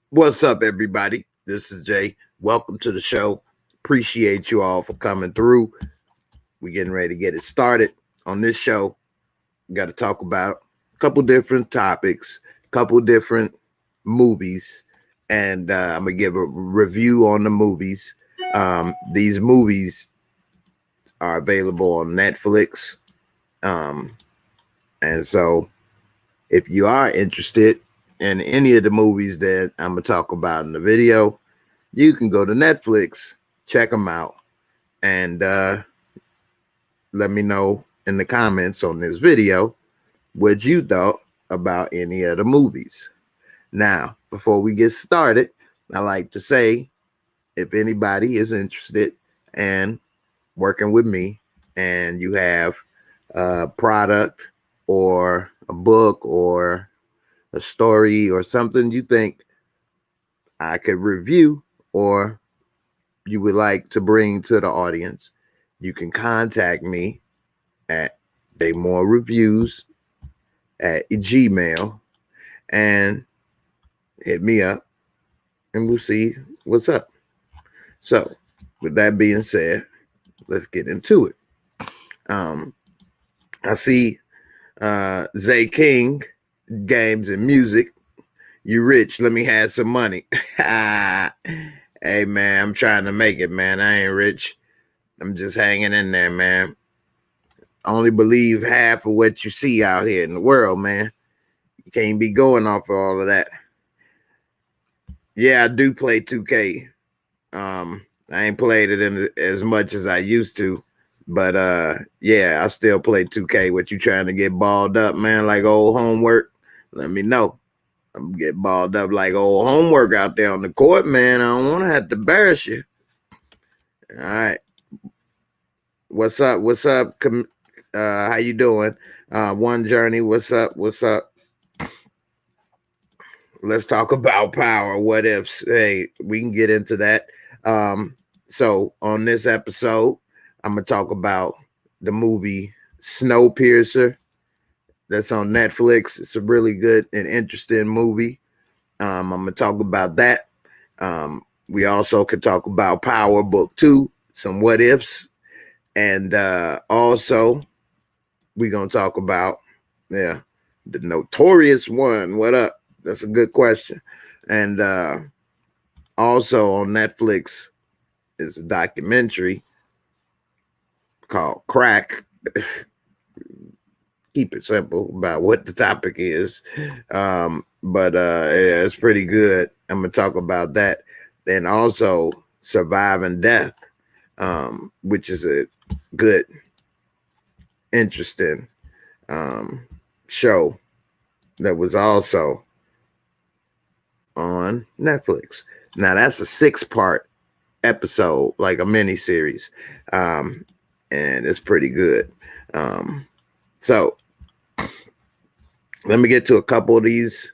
What's up, everybody? This is Jay. Welcome to the show. Appreciate you all for coming through. We're getting ready to get it started. On this show, we got to talk about a couple different topics, a couple different movies, and I'm going to give a review on the movies. These movies are available on Netflix. And so if you are interested in any of the movies that I'm going to talk about in the video, you can go to Netflix, check them out, and let me know in the comments on this video what you thought about any of the movies. Now, before we get started, I like to say, if anybody is interested in working with me and you have a product or a book or a story or something you think I could review or you would like to bring to the audience, you can contact me at JAYMOOREREVIEWS at Gmail and hit me up and we'll see what's up. So with that being said, let's get into it. I see Zay King, games and music. You rich, let me have some money. Hey man, I'm trying to make it, man. I ain't rich. I'm just hanging in there, man. Only believe half of what you see out here in the world, man. You can't be going off of all of that. Yeah, I do play 2K. I ain't played it in as much as I used to. But yeah, I still play 2K. What you trying to get balled up, man, like old homework? Let me know. I'm getting balled up like old homework out there on the court, man. I don't want to have to embarrass you. All right. What's up? What's up? How you doing? One Journey, what's up? What's up? Let's talk about power. What ifs? Hey, we can get into that. So on this episode, I'm going to talk about the movie Snowpiercer. That's on Netflix. It's a really good and interesting movie. I'm going to talk about that. We also could talk about Power Book 2, some what ifs. And also, we're going to talk about, the Notorious One. What up? That's a good question. And also on Netflix is a documentary called Crack. Keep it simple about what the topic is. But yeah, it's pretty good. I'm going to talk about that. And also Surviving Death, which is a good, interesting show that was also on Netflix. Now that's a 6-part episode, like a mini series. And it's pretty good. So let me get to a couple of these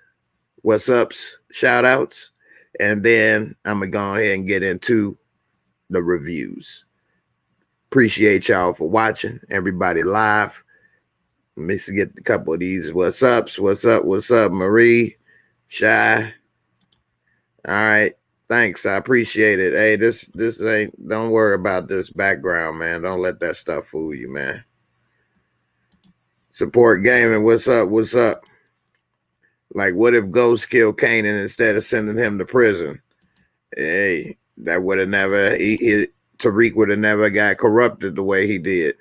what's ups, shout outs, and then I'm gonna go ahead and get into the reviews. Appreciate y'all for watching, everybody live. Let me get a couple of these what's ups. What's up, Marie, Shy. All right, thanks, I appreciate it. Hey, this ain't, don't worry about this background, man. Don't let that stuff fool you, man. Support gaming. What's up? Like, what if Ghost killed Kanan instead of sending him to prison? Hey, that would have never, Tariq would have never got corrupted the way he did.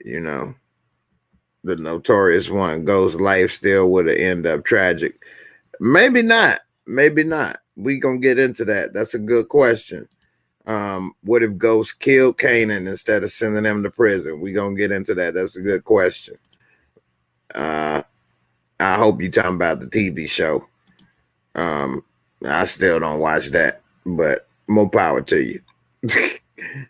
You know, the Notorious One, Ghost's life still would have ended up tragic. Maybe not. We gonna get into that. That's a good question. What if Ghost killed Kanan instead of sending him to prison? We gonna get into that. That's a good question. I hope you're talking about the TV show. I still don't watch that, but more power to you.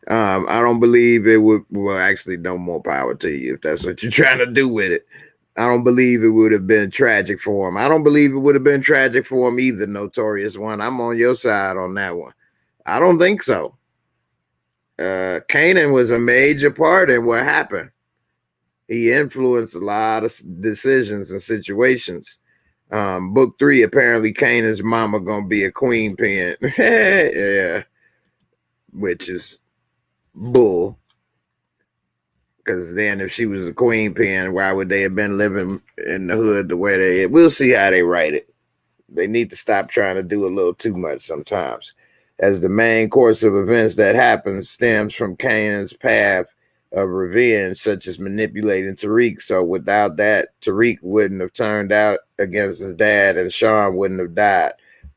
I don't believe it would, well, actually, no more power to you if that's what you're trying to do with it. I don't believe it would have been tragic for him. I don't believe it would have been tragic for him either, Notorious One. I'm on your side on that one. I don't think so. Kanan was a major part in what happened. He influenced a lot of decisions and situations. Book 3, apparently Kanan's mama gonna be a queen pin. Yeah, which is bull. Because then if she was a queen pin, why would they have been living in the hood the way they? We'll see how they write it. They need to stop trying to do a little too much sometimes, as the main course of events that happens stems from Kanan's path of revenge, such as manipulating Tariq. So without that, Tariq wouldn't have turned out against his dad, and Sean wouldn't have died.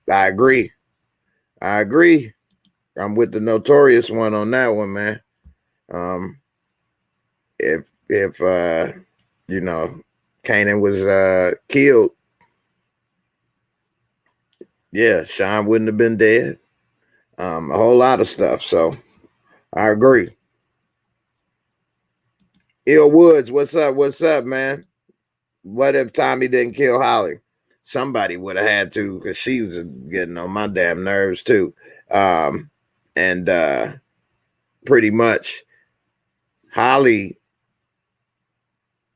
I agree. I'm with the Notorious one on that one, man. If you know, Kanan was killed, yeah, Sean wouldn't have been dead. A whole lot of stuff. So I agree. Ill Woods, what's up? What's up, man? What if Tommy didn't kill Holly? Somebody would have had to, because she was getting on my damn nerves too. And pretty much Holly,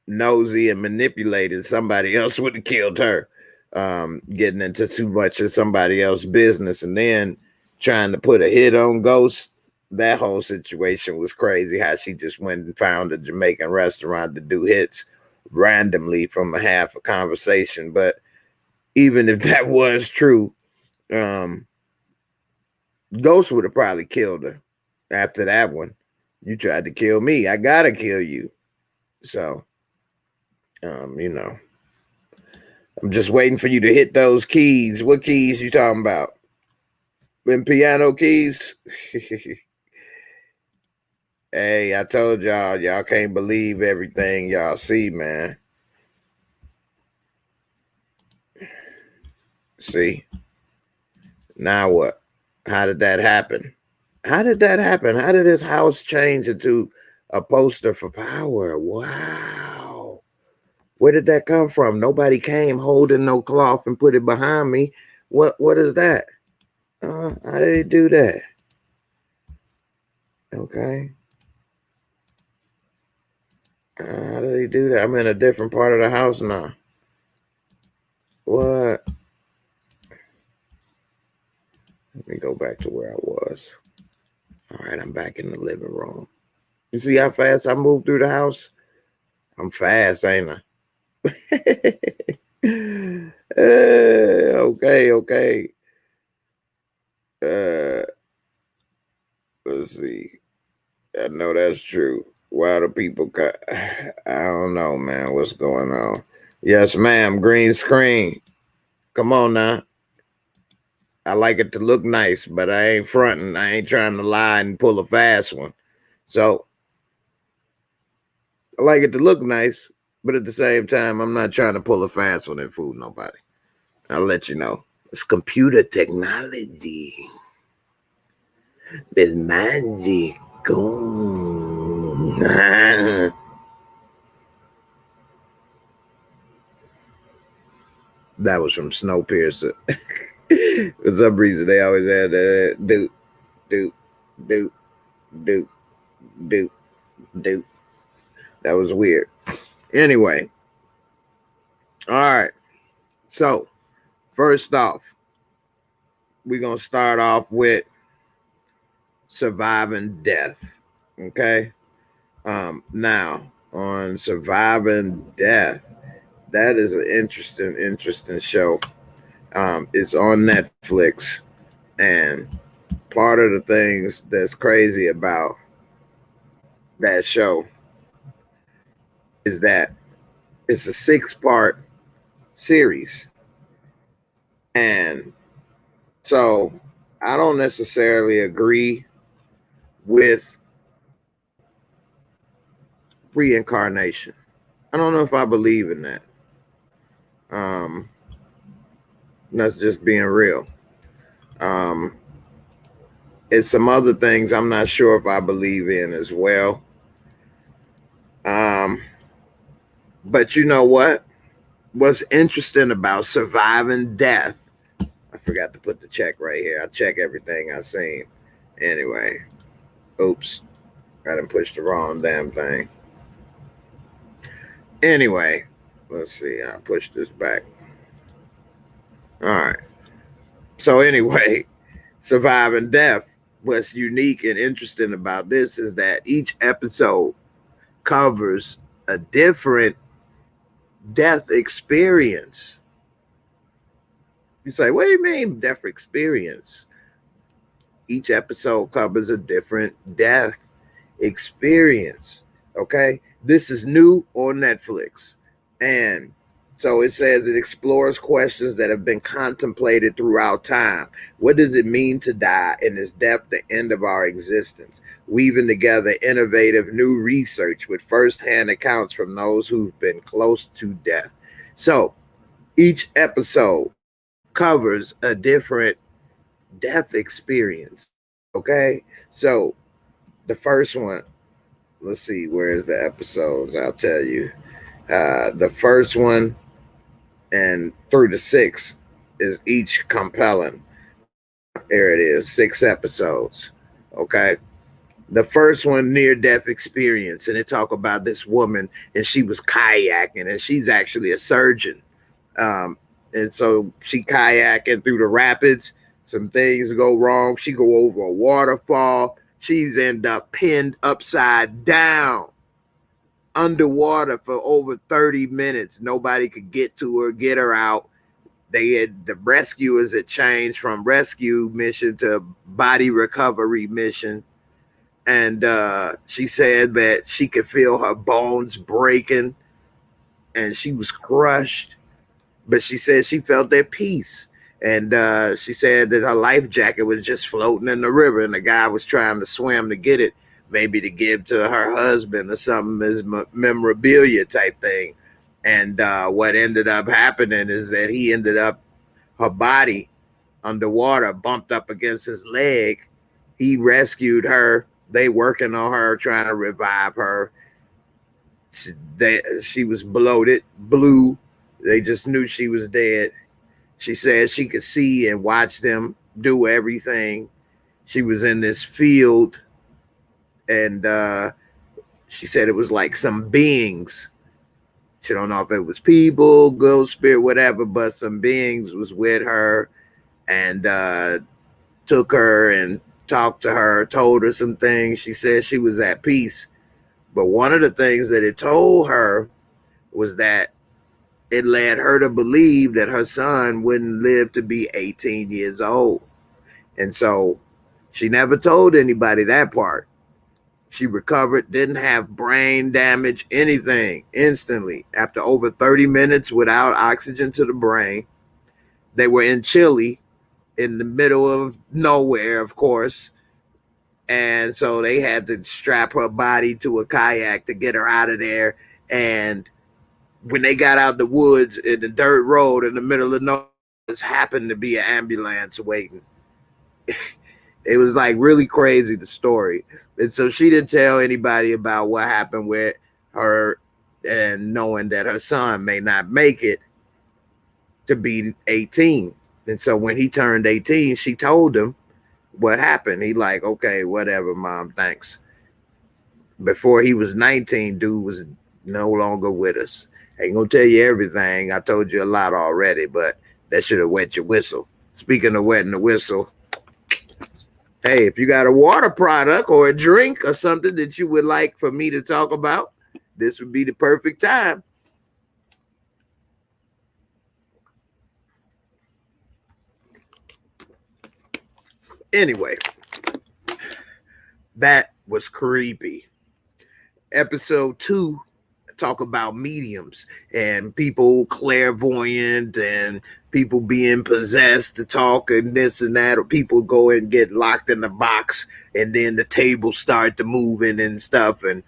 nosy and manipulated, somebody else would have killed her. Getting into too much of somebody else's business and then trying to put a hit on Ghost. That whole situation was crazy, how she just went and found a Jamaican restaurant to do hits randomly from a half a conversation. But even if that was true, Ghost would have probably killed her after that one. You tried to kill me, I gotta kill you. So you know, I'm just waiting for you to hit those keys. What keys you talking about? Them piano keys? Hey, I told y'all can't believe everything y'all see, man. See? Now what? How did that happen? How did that happen? How did this house change into a poster for power? Wow. Where did that come from? Nobody came holding no cloth and put it behind me. What is that? How did he do that? Okay. How did he do that? I'm in a different part of the house now. What? Let me go back to where I was. All right, I'm back in the living room. You see how fast I moved through the house? I'm fast, ain't I? Okay. Let's see. I know that's true. Why do people cut? I don't know, man. What's going on? Yes, ma'am. Green screen. Come on now. I like it to look nice, but I ain't fronting. I ain't trying to lie and pull a fast one. So I like it to look nice, but at the same time, I'm not trying to pull a fast one and fool nobody. I'll let you know. It's computer technology. It's magic. That was from Snowpiercer. For some reason, they always had that do. That was weird. Anyway. All right. So, first off, we're going to start off with surviving death. Okay. Now, on surviving death, that is an interesting show. It's on Netflix, and part of the things that's crazy about that show is that it's a 6-part series. And so I don't necessarily agree with reincarnation. I don't know if I believe in that. That's just being real. It's some other things I'm not sure if I believe in as well. But you know what? What's interesting about surviving death? I forgot to put the check right here. I check everything I seen. Anyway, Oops, I done pushed the wrong damn thing. Anyway, let's see. I'll push this back. All right. So anyway, surviving death. What's unique and interesting about this is that each episode covers a different death experience. You say, what do you mean death experience? Each episode covers a different death experience. Okay. This is new on Netflix. And so it says it explores questions that have been contemplated throughout time. What does it mean to die? And is death the end of our existence? Weaving together innovative new research with firsthand accounts from those who've been close to death. So each episode covers a different death experience. Okay. So the first one, let's see, where's the episodes? I'll tell you. The first one and through the 6 is each compelling. There it is, 6 episodes. Okay. The first one, near death experience, and it talk about this woman, and she was kayaking, and she's actually a surgeon. And so she kayaking through the rapids. Some things go wrong. She go over a waterfall. She's end up pinned upside down underwater for over 30 minutes. Nobody could get to her, get her out. They had the rescuers had changed from rescue mission to body recovery mission. And she said that she could feel her bones breaking and she was crushed. But she said she felt at peace. And she said that her life jacket was just floating in the river and the guy was trying to swim to get it, maybe to give to her husband or something as memorabilia type thing. And what ended up happening is that he ended up, her body underwater bumped up against his leg. He rescued her. They working on her, trying to revive her. She was bloated, blue. They just knew she was dead. She said she could see and watch them do everything. She was in this field, and she said it was like some beings. She don't know if it was people, ghost spirit, whatever, but some beings was with her and took her and talked to her, told her some things. She said she was at peace. But one of the things that it told her was that it led her to believe that her son wouldn't live to be 18 years old. And so she never told anybody that part. She recovered, didn't have brain damage, anything, instantly. After over 30 minutes without oxygen to the brain. They were in Chile, in the middle of nowhere, of course. And so they had to strap her body to a kayak to get her out of there. And when they got out the woods in the dirt road in the middle of nowhere, just happened to be an ambulance waiting. It was like really crazy, the story. And so she didn't tell anybody about what happened with her, and knowing that her son may not make it to be 18. And so when he turned 18, she told him what happened. He like, okay, whatever, mom, thanks. Before he was 19, dude was no longer with us. I ain't gonna tell you everything. I told you a lot already, but that should have wet your whistle. Speaking of wetting the whistle, hey, if you got a water product or a drink or something that you would like for me to talk about, this would be the perfect time. Anyway, that was creepy. Episode 2 talk about mediums and people clairvoyant and people being possessed to talk and this and that, or people go and get locked in the box and then the table start to moving and stuff. And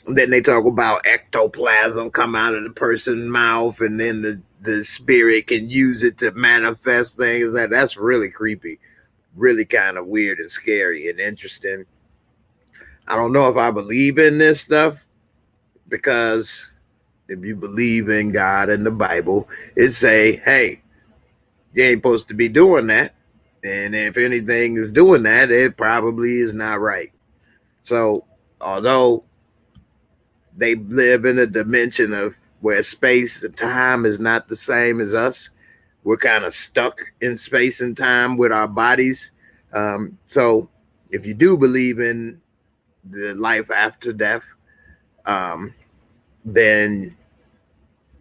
then they talk about ectoplasm come out of the person's mouth and then the spirit can use it to manifest things. That's really creepy, really kind of weird and scary and interesting. I don't know if I believe in this stuff, because if you believe in God and the Bible, it say, hey, you ain't supposed to be doing that. And if anything is doing that, it probably is not right. So although they live in a dimension of where space and time is not the same as us, we're kind of stuck in space and time with our bodies. So if you do believe in the life after death, um, then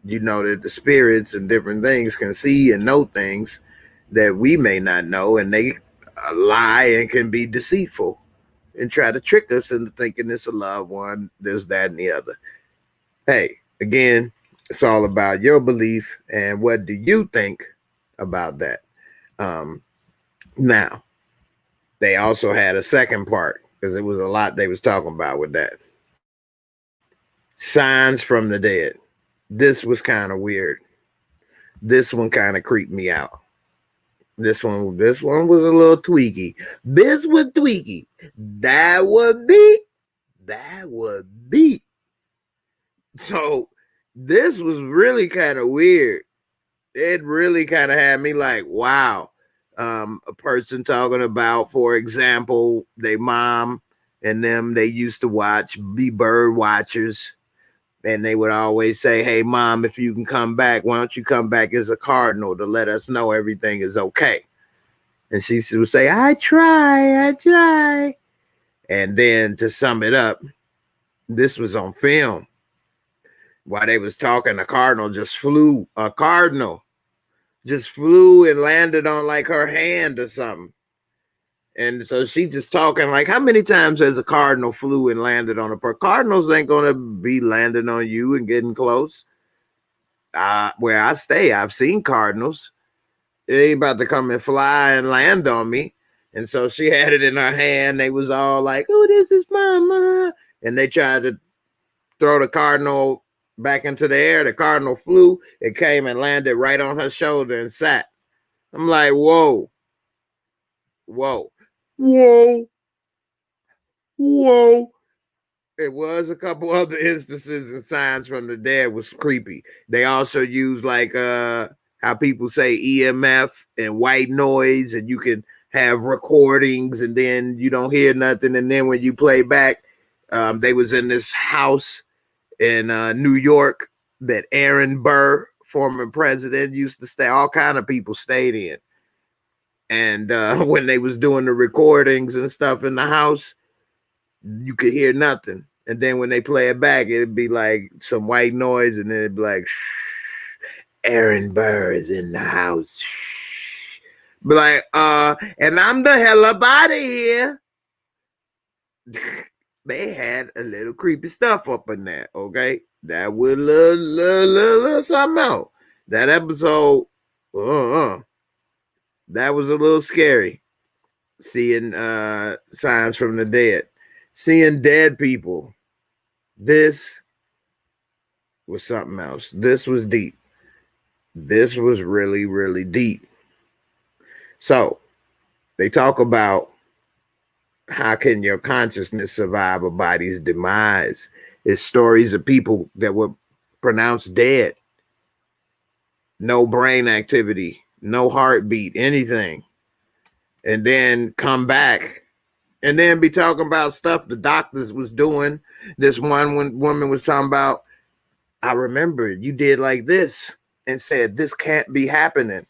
you know that the spirits and different things can see and know things that we may not know, and they lie and can be deceitful and try to trick us into thinking it's a loved one, this, that, and the other. Hey, again, it's all about your belief and what do you think about that. Um, Now, they also had a second part because it was a lot they was talking about with that. Signs from the dead. This was kind of weird. This one kind of creeped me out. This one was a little tweaky. This was tweaky. That was deep. That was deep. So this was really kind of weird. It really kind of had me like, wow. A person talking about, for example, their mom and them, they used to be bird watchers. And they would always say, hey, mom, if you can come back, why don't you come back as a cardinal to let us know everything is okay? And she would say, I try. And then to sum it up, this was on film. While they was talking, a cardinal just flew and landed on like her hand or something. And so she just talking like, how many times has a cardinal flew and landed on a person? Cardinals ain't going to be landing on you and getting close. Where I stay, I've seen cardinals. It ain't about to come and fly and land on me. And so she had it in her hand. They was all like, oh, this is mama. And they tried to throw the cardinal back into the air. The cardinal flew. It came and landed right on her shoulder and sat. I'm like, whoa. It was a couple other instances and signs from the dead was creepy. They also use like how people say EMF and white noise, and you can have recordings and then you don't hear nothing, and then when you play back, they was in this house in New York that Aaron Burr, former president, used to stay. All kind of people stayed in, and when they was doing the recordings and stuff in the house, you could hear nothing. And then when they play it back, it'd be like some white noise, and then it'd be like, Aaron Burr is in the house. Be like, and I'm the hell up out of here. They had a little creepy stuff up in there, okay? That was little something else. That episode, that was a little scary. Seeing signs from the dead. Seeing dead people. This was something else. This was deep. This was really, really deep. So they talk about how can your consciousness survive a body's demise. It's stories of people that were pronounced dead. No brain activity, no heartbeat, anything. And then come back and then be talking about stuff the doctors was doing. This one woman was talking about, I remember you did like this and said, this can't be happening.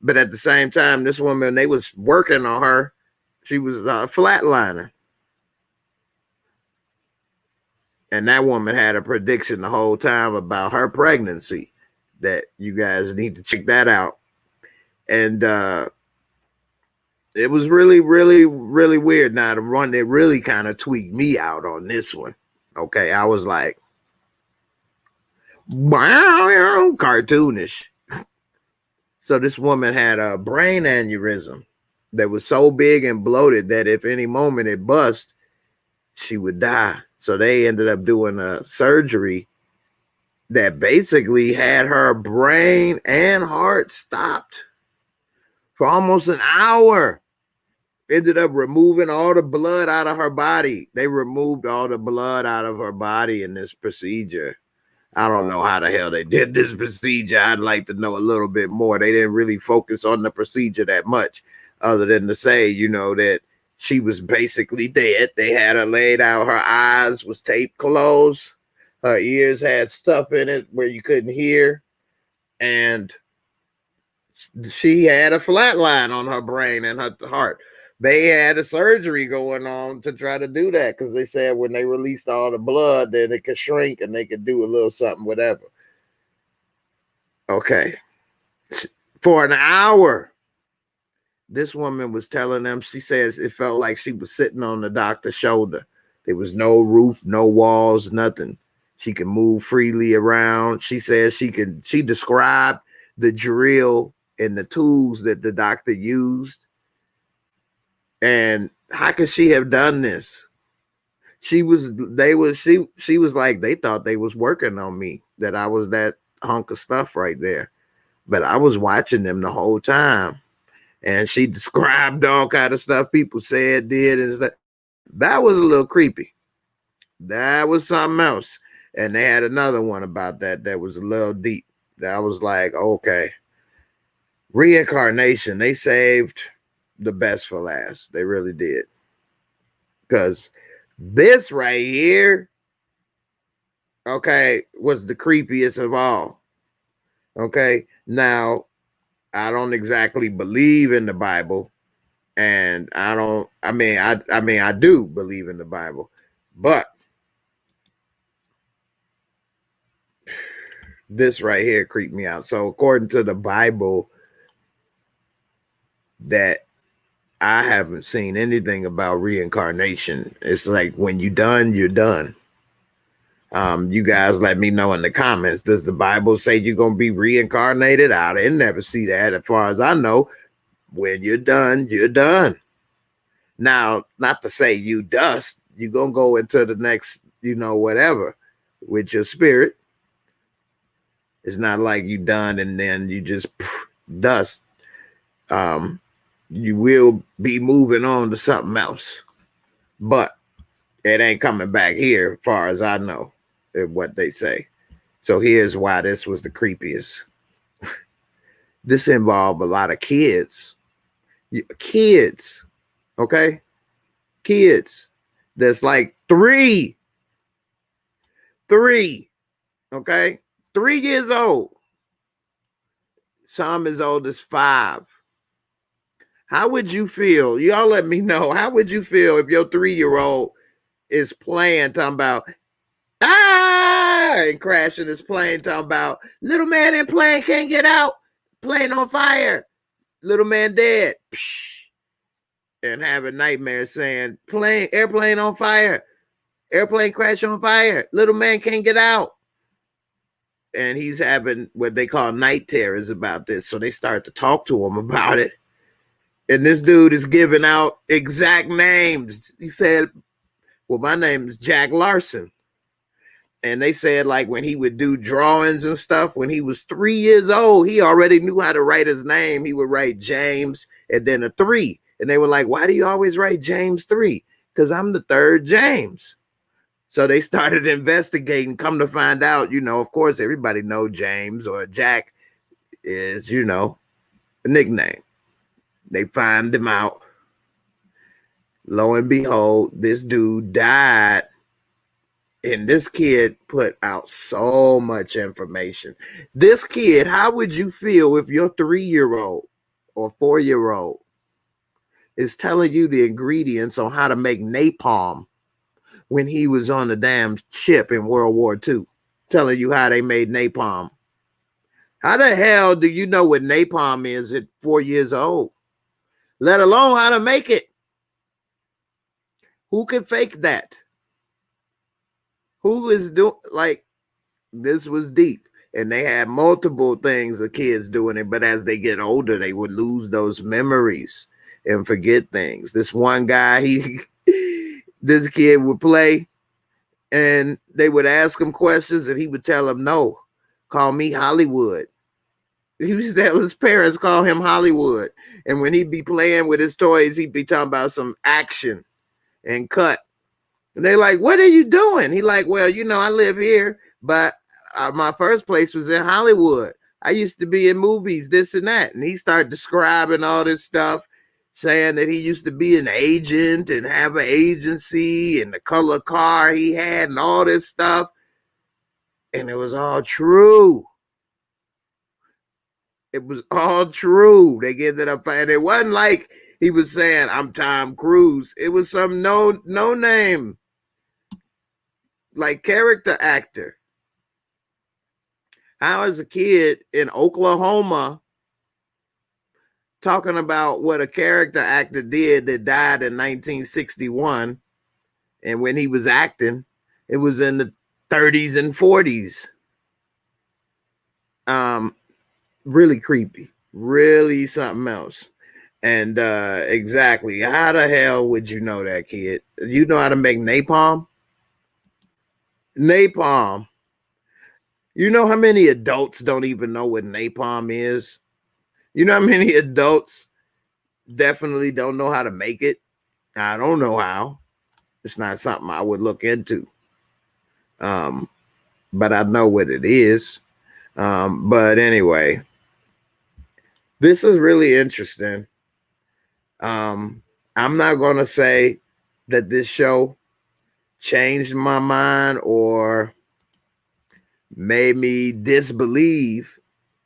But at the same time, this woman, they was working on her. She was a flatliner. And that woman had a prediction the whole time about her pregnancy that you guys need to check that out. And it was really, really, really weird. Now, the one that really kind of tweaked me out on this one. Okay, I was like, wow, cartoonish. So this woman had a brain aneurysm that was so big and bloated that if any moment it bust, she would die. So they ended up doing a surgery that basically had her brain and heart stopped for almost an hour. Ended up removing all the blood out of her body. They removed all the blood out of her body in this procedure. I don't know how the hell they did this procedure. I'd like to know a little bit more. They didn't really focus on the procedure that much, other than to say, you know, that she was basically dead. They had her laid out. Her eyes was taped closed. Her ears had stuff in it where you couldn't hear. And she had a flat line on her brain and her heart. They had a surgery going on to try to do that because they said when they released all the blood, then it could shrink and they could do a little something, whatever. Okay. For an hour, this woman was telling them, she says it felt like she was sitting on the doctor's shoulder. There was no roof, no walls, nothing. She could move freely around. She says she described the drill and the tools that the doctor used. And how could she have done this? She was like, they thought they was working on me, that I was that hunk of stuff right there. But I was watching them the whole time. And she described all kind of stuff people said, did, and stuff. That was a little creepy. That was something else. And they had another one about that was a little deep. That was like, okay. Reincarnation, they saved the best for last. They really did. Because this right here, okay, was the creepiest of all. Okay. Now, I don't exactly believe in the Bible. And I do believe in the Bible. But this right here creeped me out. So according to the Bible, that I haven't seen anything about reincarnation. It's like when you're done, you're done. You guys let me know in the comments. Does the Bible say you're going to be reincarnated? I didn't never see that. As far as I know, when you're done, you're done. Now, not to say you dust, you're going to go into the next, whatever with your spirit. It's not like you done and then you just dust. You will be moving on to something else, but it ain't coming back here, as far as I know, what they say. So here's why this was the creepiest. This involved a lot of kids. Kids, okay? Kids that's like three, okay? 3 years old. Some as old as 5. How would you feel? Y'all let me know. How would you feel if your 3-year-old is playing, talking about, and crashing his plane, talking about, little man in plane can't get out, plane on fire, little man dead, and having nightmares saying, airplane on fire, airplane crash on fire, little man can't get out. And he's having what they call night terrors about this. So they start to talk to him about it. And this dude is giving out exact names. He said, well, my name is Jack Larson. And they said, like, when he would do drawings and stuff, when he was 3 years old, he already knew how to write his name. He would write James and then a 3. And they were like, why do you always write James 3? Because I'm the 3rd James. So they started investigating, come to find out, of course, everybody know James or Jack is, a nickname. They find him out. Lo and behold, this dude died. And this kid put out so much information. This kid, how would you feel if your 3-year-old or 4-year-old is telling you the ingredients on how to make napalm when he was on the damn ship in World War II, telling you how they made napalm? How the hell do you know what napalm is at 4 years old? Let alone how to make it. Who can fake that? Who is doing, like, this was deep. And they had multiple things of kids doing it, but as they get older, they would lose those memories and forget things. This one guy, this kid would play and they would ask him questions and he would tell them, no, call me Hollywood. He used to tell his parents, call him Hollywood. And when he'd be playing with his toys, he'd be talking about some action and cut. And they're like, what are you doing? He like, well, I live here, but my first place was in Hollywood. I used to be in movies, this and that. And he started describing all this stuff. saying that he used to be an agent and have an agency and the color car he had and all this stuff. And it was all true. It was all true. They ended up, and it wasn't like he was saying, I'm Tom Cruise. It was some no name, like character actor. I was a kid in Oklahoma talking about what a character actor did that died in 1961. And when he was acting, it was in the 30s and 40s. Really creepy, really something else. And exactly, how the hell would you know that, kid? You know how to make napalm? Napalm. You know how many adults don't even know what napalm is? You know how many adults definitely don't know how to make it? I don't know how. It's not something I would look into. But I know what it is. But anyway, this is really interesting. I'm not going to say that this show changed my mind or made me disbelieve,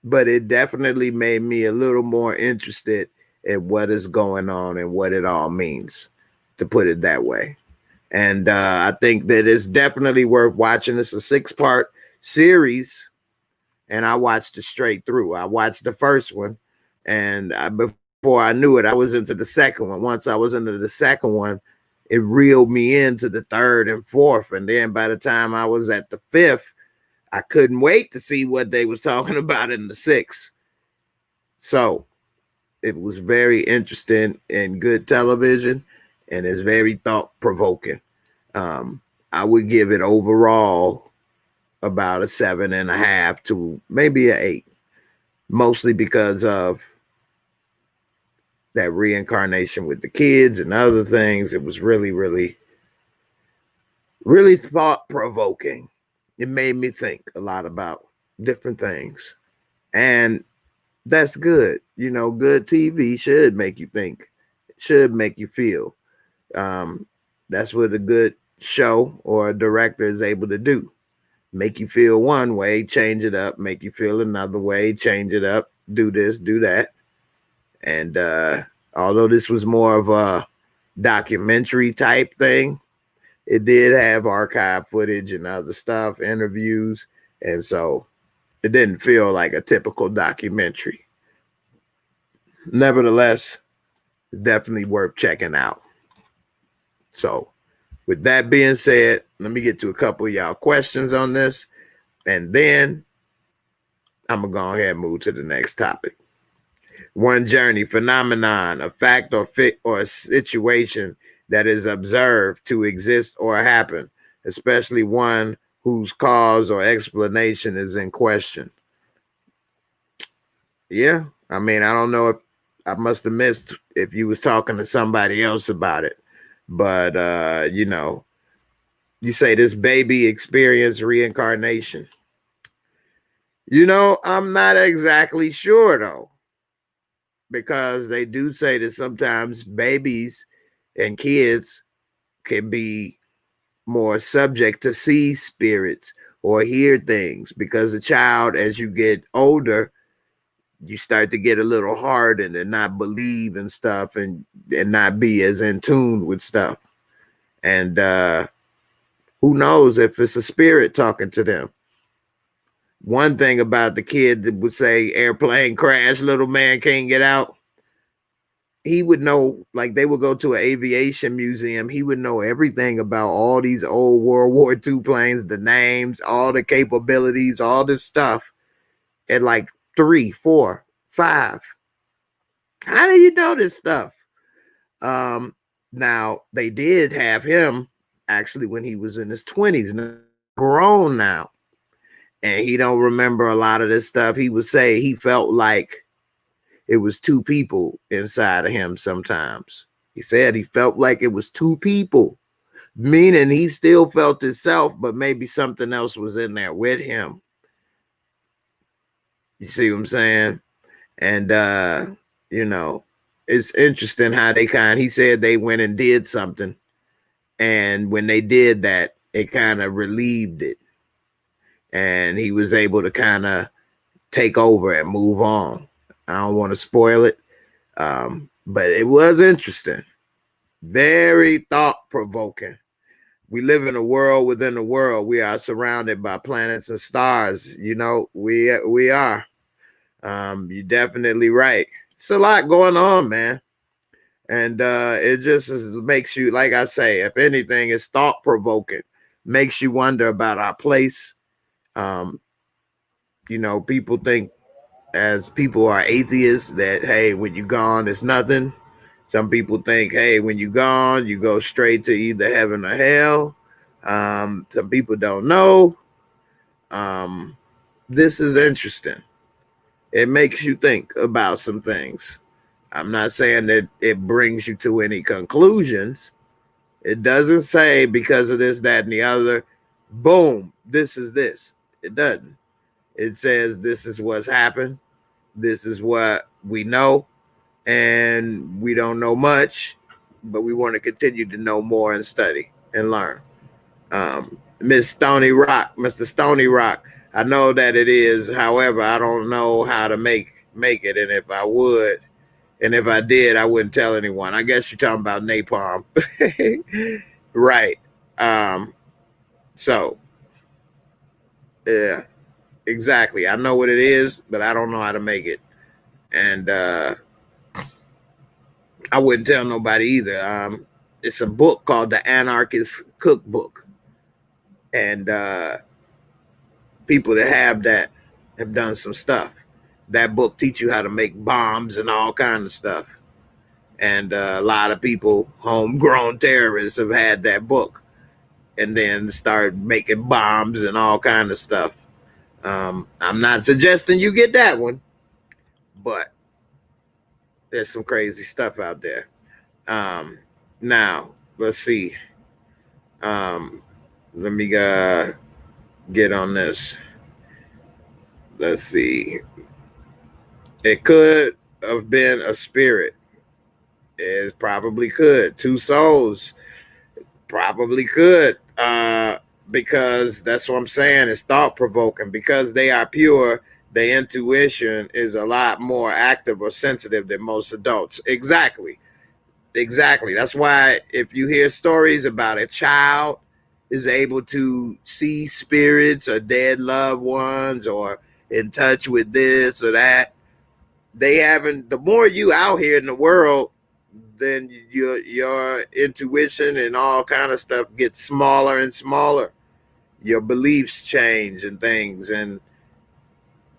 but it definitely made me a little more interested in what is going on and what it all means, to put it that way. And I think that it's definitely worth watching. It's a 6-part series, and I watched it straight through. I watched the first one, and before I knew it, I was into the second one. Once I was into the second one, it reeled me into the third and fourth. And then by the time I was at the fifth, I couldn't wait to see what they was talking about in the sixth. So it was very interesting and good television, and it's very thought-provoking. I would give it overall about a 7.5 to maybe an 8, mostly because of that reincarnation with the kids and other things. It was really, really, really thought-provoking. It made me think a lot about different things. And that's good. You know, good TV should make you think. It should make you feel. That's what a good show or a director is able to do. Make you feel one way, change it up, make you feel another way, change it up, do this, do that. And although this was more of a documentary type thing, it did have archive footage and other stuff, interviews. And so it didn't feel like a typical documentary. Nevertheless, definitely worth checking out. So with that being said, let me get to a couple of y'all questions on this, and then I'm going to go ahead and move to the next topic. One journey, phenomenon, a fact or a situation that is observed to exist or happen, especially one whose cause or explanation is in question. Yeah, I mean, I don't know if I must have missed if you was talking to somebody else about it, but you know, you say this baby experienced reincarnation. You know, I'm not exactly sure though, because they do say that sometimes babies and kids can be more subject to see spirits or hear things, because a child, as you get older, you start to get a little hardened and not believe in stuff and not be as in tune with stuff. And who knows if it's a spirit talking to them. One thing about the kid that would say airplane crash, little man can't get out, he would know, like they would go to an aviation museum. He would know everything about all these old World War II planes, the names, all the capabilities, all this stuff at like 3, 4, 5. How do you know this stuff? Now they did have him actually when he was in his 20s, grown now, and he don't remember a lot of this stuff. He would say he felt like it was 2 people inside of him sometimes. He said he felt like it was 2 people, meaning he still felt himself, but maybe something else was in there with him. You see what I'm saying? And you know, it's interesting how he said they went and did something, and when they did that, it kind of relieved it, and he was able to kind of take over and move on. I don't want to spoil it, but it was interesting, very thought provoking. We live in a world within a world. We are surrounded by planets and stars. You know, we are. You're definitely right. It's a lot going on, man. And it just makes you, like I say, if anything, it's thought provoking. Makes you wonder about our place. Um, you know, people think, as people are atheists, that hey, when you're gone, it's nothing. Some people think, hey, when you're gone, you go straight to either heaven or hell. Some people don't know. Um, this is interesting. It makes you think about some things. I'm not saying that it brings you to any conclusions. It doesn't say because of this, that, and the other, boom, this is this. It doesn't. It says this is what's happened. This is what we know. And we don't know much, but we want to continue to know more and study and learn. Miss Stony Rock, Mr. Stony Rock, I know that it is. However, I don't know how to make it. And if I would, and if I did, I wouldn't tell anyone. I guess you're talking about napalm. Right. So yeah, exactly. I know what it is, but I don't know how to make it. And I wouldn't tell nobody either. It's a book called The Anarchist Cookbook. And people that have that have done some stuff. That book teach you how to make bombs and all kind of stuff. And a lot of people, homegrown terrorists, have had that book and then start making bombs and all kind of stuff. I'm not suggesting you get that one, but there's some crazy stuff out there. Now, let's see. Let me get on this. Let's see. It could have been a spirit. It probably could. Two souls probably could. Because that's what I'm saying. It's thought provoking. Because they are pure, their intuition is a lot more active or sensitive than most adults. Exactly. Exactly. That's why if you hear stories about a child is able to see spirits or dead loved ones or in touch with this or that, they haven't. The more you out here in the world, then your intuition and all kind of stuff gets smaller and smaller. Your beliefs change and things, and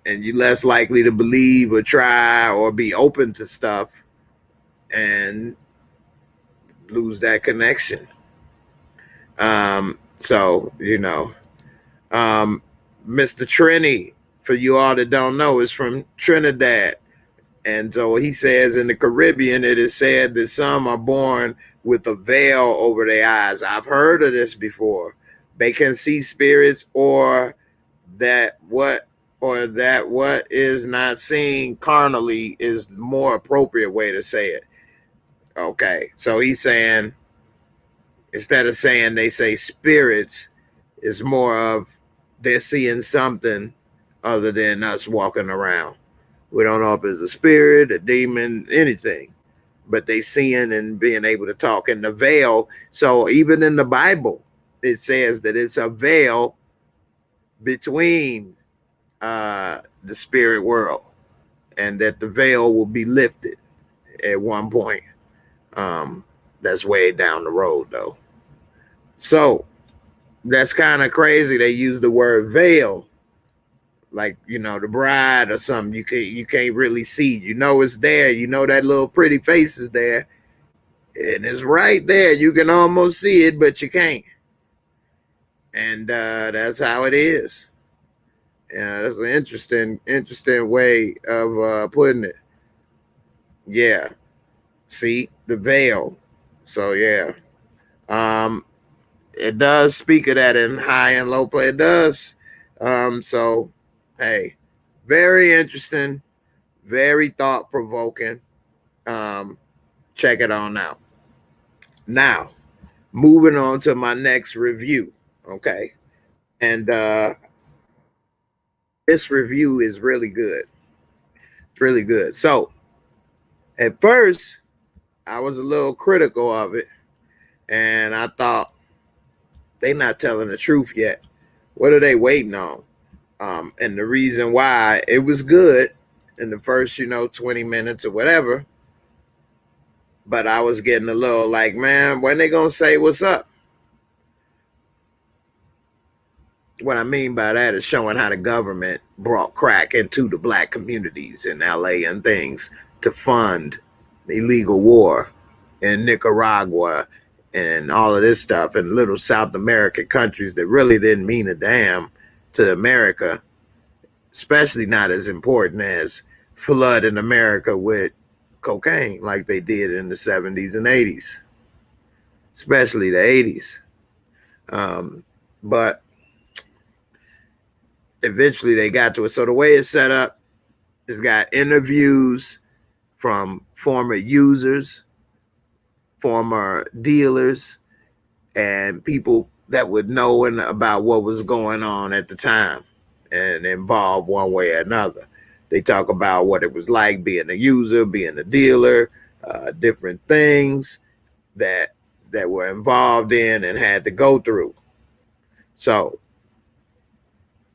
you're less likely to believe or try or be open to stuff, and lose that connection. So Mr. Trini, for you all that don't know, is from Trinidad. And so he says in the Caribbean, it is said that some are born with a veil over their eyes. I've heard of this before. They can see spirits, or that what is not seen carnally is the more appropriate way to say it. Okay, so he's saying, instead of saying they say spirits, it's more of they're seeing something other than us walking around. We don't know if it's a spirit, a demon, anything, but they seeing and being able to talk in the veil. So even in the Bible, it says that it's a veil between the spirit world, and that the veil will be lifted at one point. That's way down the road though. So that's kind of crazy. They use the word veil, like, the bride or something. You can't really see. It's there. That little pretty face is there, and it's right there. You can almost see it, but you can't. And that's how it is. Yeah, that's an interesting way of putting it. Yeah. See the veil. So yeah. It does speak of that in high and low play. It does. So hey, very interesting, very thought provoking. Check it on out. Now, moving on to my next review. Okay. And this review is really good. It's really good. So, at first, I was a little critical of it, and I thought they're not telling the truth yet. What are they waiting on? And the reason why it was good in the first, 20 minutes or whatever, but I was getting a little like, man, when they gonna say what's up? What I mean by that is showing how the government brought crack into the black communities in LA and things to fund illegal war in Nicaragua and all of this stuff in little South American countries that really didn't mean a damn to America, especially not as important as flooding America with cocaine like they did in the 70s and 80s, especially the 80s. But eventually they got to it. So the way it's set up, it's got interviews from former users, former dealers, and people that would know about what was going on at the time and involved one way or another. They talk about what it was like being a user, being a dealer, different things that were involved in and had to go through. So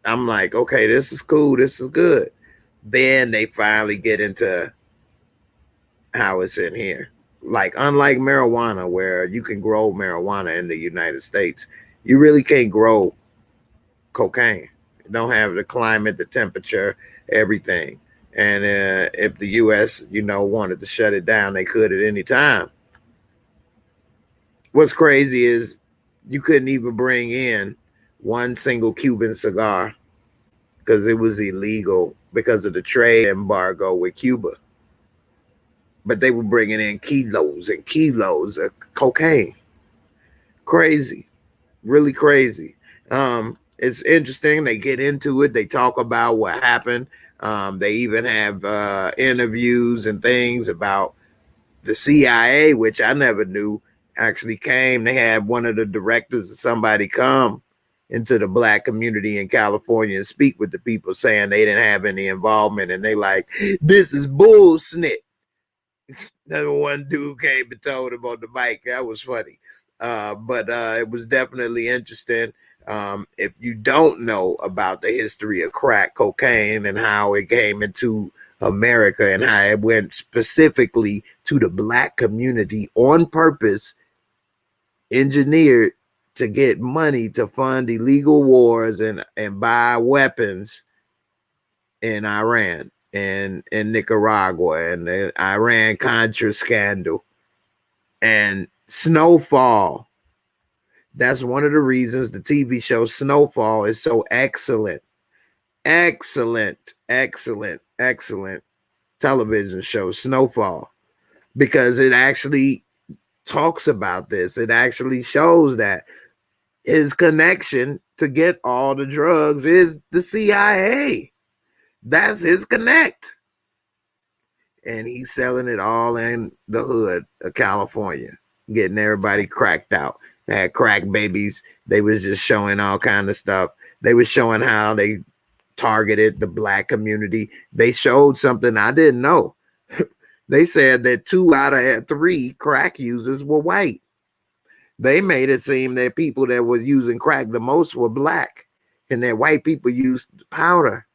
I'm like, okay, this is cool. This is good. Then they finally get into how it's in here. Like, unlike marijuana, where you can grow marijuana in the United States, you really can't grow cocaine. You don't have the climate, the temperature, everything. And if the U.S., wanted to shut it down, they could at any time. What's crazy is you couldn't even bring in one single Cuban cigar because it was illegal because of the trade embargo with Cuba. But they were bringing in kilos and kilos of cocaine. Crazy, really crazy. It's interesting. They get into it. They talk about what happened. They even have interviews and things about the CIA, which I never knew actually came. They had one of the directors of somebody come into the black community in California and speak with the people saying they didn't have any involvement. And they like, this is bullshit. Then one dude came and told him on the mic. That was funny. But it was definitely interesting. If you don't know about the history of crack cocaine and how it came into America and how it went specifically to the black community on purpose, engineered to get money to fund illegal wars and buy weapons in Iran and in Nicaragua and the Iran-Contra scandal and Snowfall. That's one of the reasons the TV show Snowfall is so excellent. Excellent television show, Snowfall, because it actually talks about this. It actually shows that his connection to get all the drugs is the CIA. That's his connect. And he's selling it all in the hood of California, getting everybody cracked out. They had crack babies. They was just showing all kind of stuff. They was showing how they targeted the black community. They showed something I didn't know. They said that 2 out of 3 crack users were white. They made it seem that people that were using crack the most were black and that white people used powder.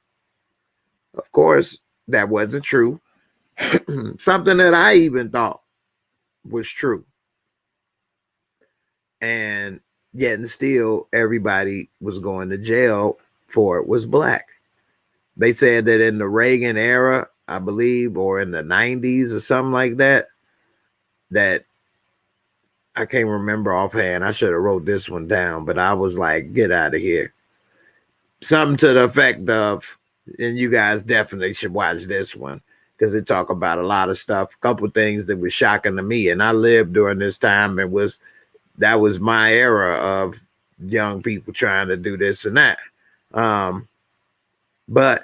Of course, that wasn't true. Something that I even thought was true. And yet and still everybody was going to jail for it was black. They said that in the Reagan era, I believe, or in the 90s or something like that, that I can't remember offhand. I should have wrote this one down, but I was like, get out of here. Something to the effect of, and you guys definitely should watch this one because it talk about a lot of stuff, a couple things that was shocking to me. And I lived during this time and that was my era of young people trying to do this and that. But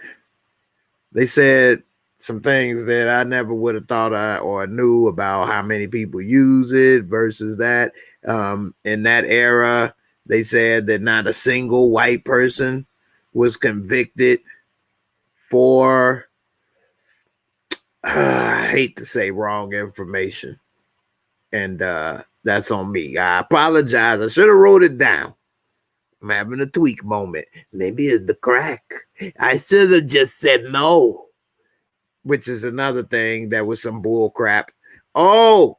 they said some things that I never would have thought or knew about how many people use it versus that. In that era, they said that not a single white person was convicted for, I hate to say wrong information. And that's on me. I apologize. I should have wrote it down. I'm having a tweak moment. Maybe it's the crack. I should have just said no. Which is another thing that was some bull crap. Oh,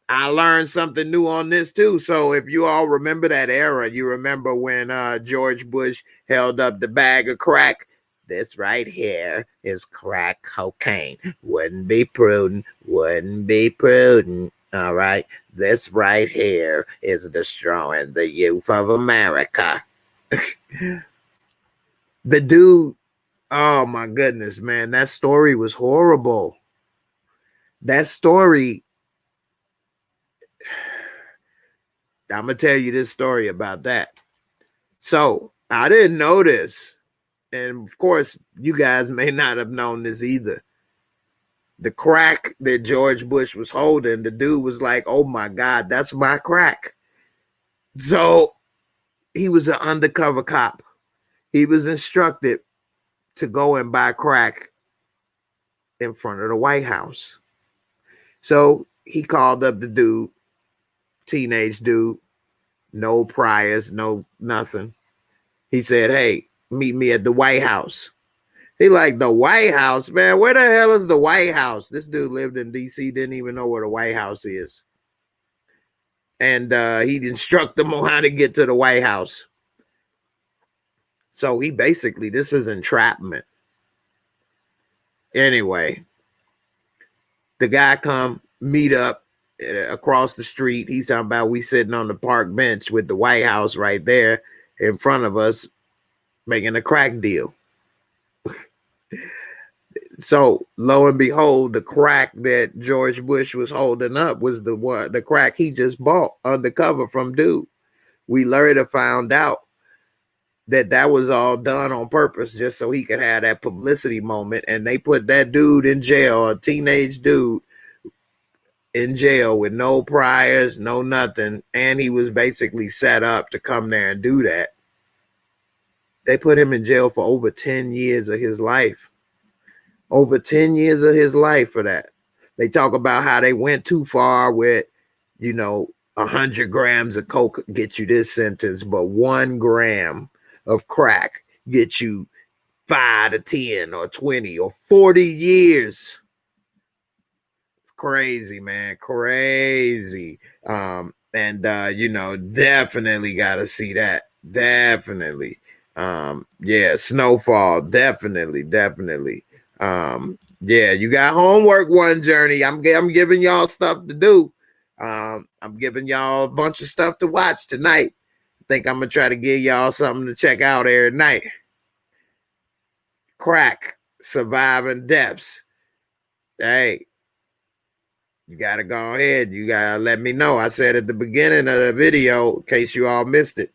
I learned something new on this too. So if you all remember that era, you remember when George Bush held up the bag of crack. This right here is crack cocaine. Wouldn't be prudent. Wouldn't be prudent. All right. This right here is destroying the youth of America. The dude, oh my goodness, man. That story was horrible. That story, I'm going to tell you this story about that. So I didn't know this. And of course, you guys may not have known this either. The crack that George Bush was holding, the dude was like, oh my God, that's my crack. So he was an undercover cop. He was instructed to go and buy crack in front of the White House. So he called up the dude, teenage dude, no priors, no nothing. He said, hey, meet me at the White House. He like, the White House, man, where the hell is the White House? This dude lived in DC, didn't even know where the White House is. And he'd instruct them on how to get to the White House. So he basically, this is entrapment. Anyway, the guy come meet up across the street. He's talking about we sitting on the park bench with the White House right there in front of us making a crack deal. So lo and behold, the crack that George Bush was holding up was the crack he just bought undercover from dude. We later found out that was all done on purpose just so he could have that publicity moment. And they put that dude in jail, a teenage dude in jail with no priors, no nothing. And he was basically set up to come there and do that. They put him in jail for over 10 years of his life. Over 10 years of his life for that. They talk about how they went too far with, 100 grams of coke get you this sentence, but 1 gram of crack get you 5 to 10 or 20 or 40 years. Crazy, man. Crazy. Definitely got to see that. Definitely. Yeah, Snowfall. Definitely. Yeah, you got homework one journey. I'm giving y'all stuff to do. I'm giving y'all a bunch of stuff to watch tonight. I think I'm gonna try to give y'all something to check out every night. Crack, surviving depths. Hey, you gotta go ahead. You gotta let me know. I said at the beginning of the video, in case you all missed it,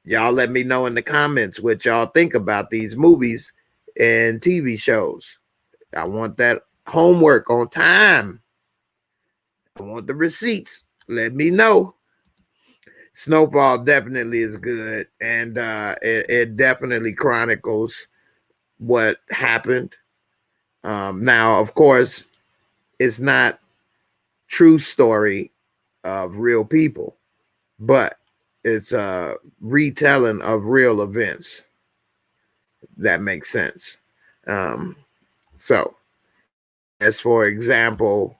y'all let me know in the comments what y'all think about these movies and TV shows. I want that homework on time. I want the receipts. Let me know. Snowfall definitely is good, and it definitely chronicles what happened. Now, of course, it's not true story of real people, but it's a retelling of real events. That makes sense. So, as for example,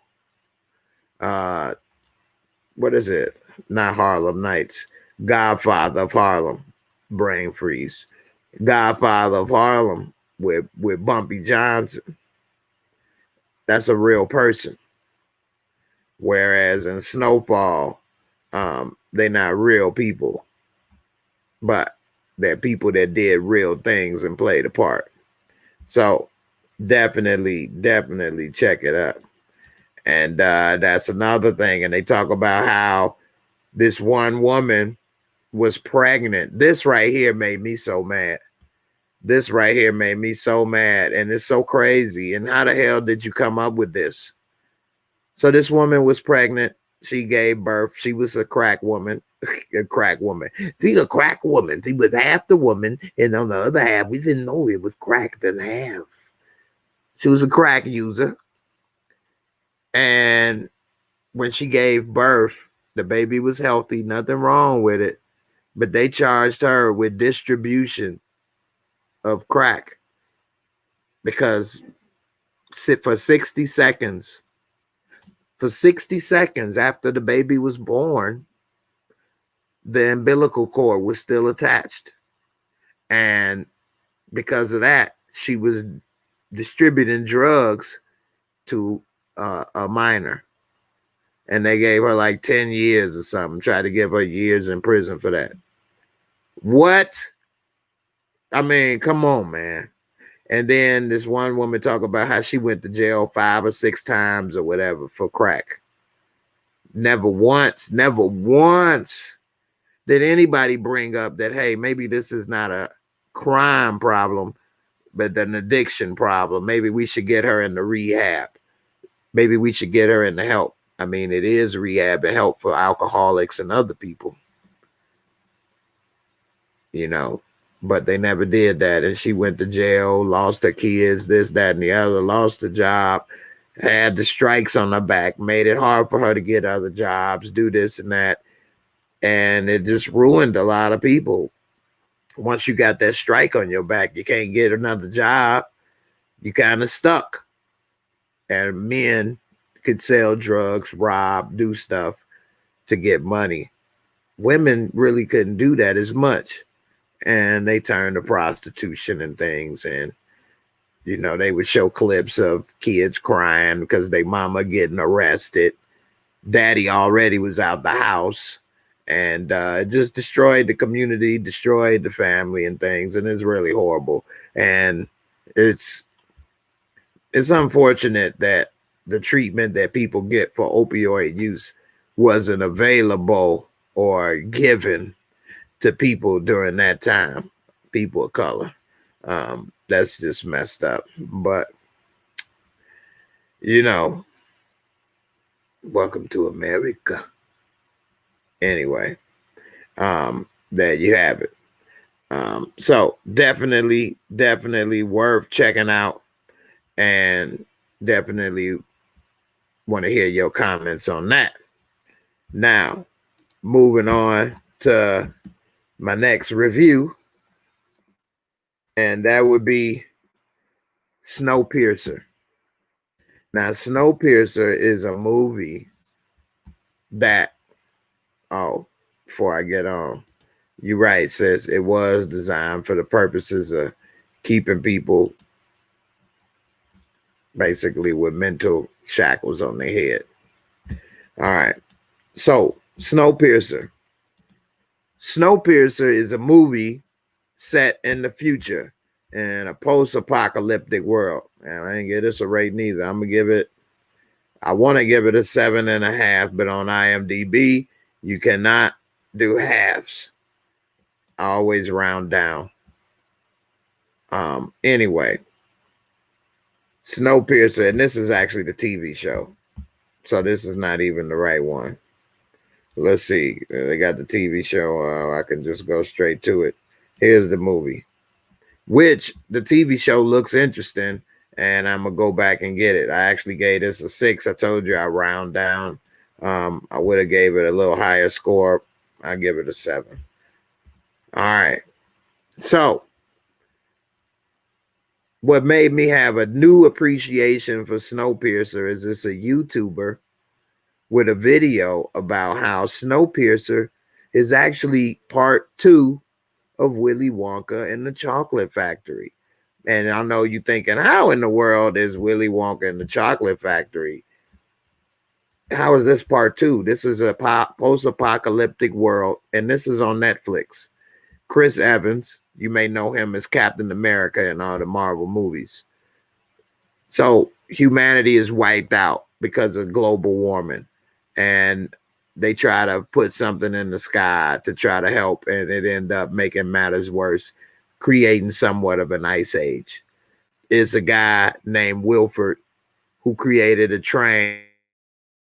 what is it? Not Harlem Nights. Godfather of Harlem, brain freeze. Godfather of Harlem with Bumpy Johnson. That's a real person. Whereas in Snowfall, they're not real people, but they're people that did real things and played a part. So definitely check it out. And that's another thing. And they talk about how this one woman was pregnant. This right here made me so mad. This right here made me so mad, and it's so crazy. And how the hell did you come up with this? So this woman was pregnant. She gave birth. She was a crack woman. A crack woman. She's a crack woman. She was half the woman, and on the other half, we didn't know it was cracked in half. She was a crack user. And when she gave birth, the baby was healthy, nothing wrong with it. But they charged her with distribution of crack because for 60 seconds, after the baby was born, the umbilical cord was still attached. And because of that, she was distributing drugs to a minor. And they gave her like 10 years or something, tried to give her years in prison for that. What? I mean, come on, man. And then this one woman talk about how she went to jail 5 or 6 times or whatever for crack. Never once did anybody bring up that, hey, maybe this is not a crime problem, but an addiction problem. Maybe we should get her into rehab. Maybe we should get her into help. I mean, it is rehab and help for alcoholics and other people, you know, but they never did that. And she went to jail, lost her kids, this, that, and the other, lost the job, had the strikes on her back, made it hard for her to get other jobs, do this and that. And it just ruined a lot of people. Once you got that strike on your back, you can't get another job. You kind of stuck. And men could sell drugs, rob, do stuff to get money. Women really couldn't do that as much. And they turned to prostitution and things. And, you know, they would show clips of kids crying because their mama getting arrested. Daddy already was out the house. And it just destroyed the community, destroyed the family and things. And it's really horrible. And it's unfortunate that the treatment that people get for opioid use wasn't available or given to people during that time, people of color. That's just messed up. But, you know, welcome to America. Anyway, there you have it. So definitely worth checking out, and definitely want to hear your comments on that. Now, moving on to my next review, and that would be Snowpiercer. Now, Snowpiercer is a movie that, before I get on, you're right, sis, it was designed for the purposes of keeping people basically with mental shackles on their head. All right. So, Snowpiercer. Snowpiercer is a movie set in the future in a post-apocalyptic world. And I ain't give this a rate neither. I want to give it a 7.5, but on IMDb, you cannot do halves. I always round down. Anyway, Snowpiercer, and this is actually the TV show. So this is not even the right one. Let's see. They got the TV show. I can just go straight to it. Here's the movie, which the TV show looks interesting, and I'm going to go back and get it. I actually gave this a 6. I told you I round down. I would have gave it a little higher score. I give it a 7. All right. So what made me have a new appreciation for Snowpiercer is this a YouTuber with a video about how Snowpiercer is actually part 2 of Willy Wonka and the Chocolate Factory. And I know you're thinking, how in the world is Willy Wonka and the Chocolate Factory? How is this part 2? This is a post-apocalyptic world, and this is on Netflix. Chris Evans, you may know him as Captain America in all the Marvel movies. So humanity is wiped out because of global warming, and they try to put something in the sky to try to help, and it end up making matters worse. creating somewhat of an ice age. It's a guy named Wilford who created a train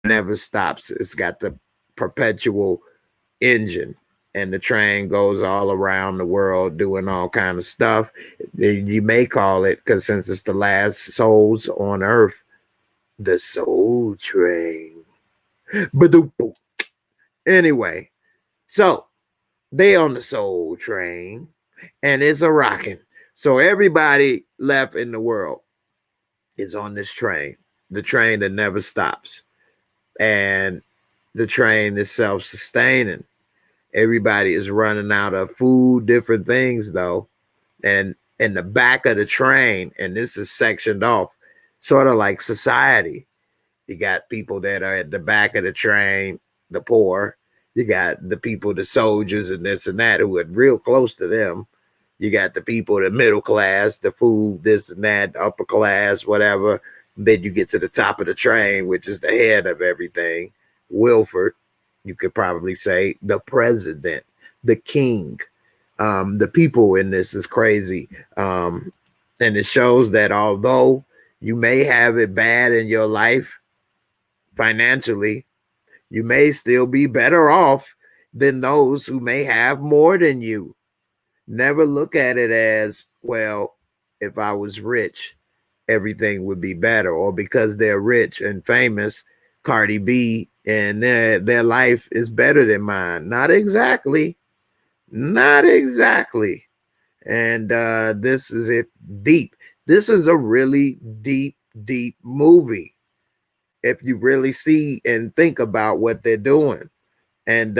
that never stops. It's got the perpetual engine, and the train goes all around the world doing all kind of stuff. You may call it, because since it's the last souls on Earth, the Soul Train. Anyway, so they on the Soul Train, and it's a rocking. So everybody left in the world is on this train, the train that never stops, and the train is self-sustaining. Everybody is running out of food, different things though, and in the back of the train, and this is sectioned off, sort of like society. You got people that are at the back of the train, the poor. You got the people, the soldiers, and this and that, who are real close to them. You got the people, the middle class, the food, this and that, the upper class, whatever. Then you get to the top of the train, which is the head of everything. Wilford, you could probably say the president, the king. The people in this is crazy. And it shows that although you may have it bad in your life financially, you may still be better off than those who may have more than you. Never look at it as, well, if I was rich, everything would be better, or because they're rich and famous, Cardi B and their life is better than mine. Not exactly. Not exactly. And this is it deep. This is a really deep, deep movie, if you really see and think about what they're doing. And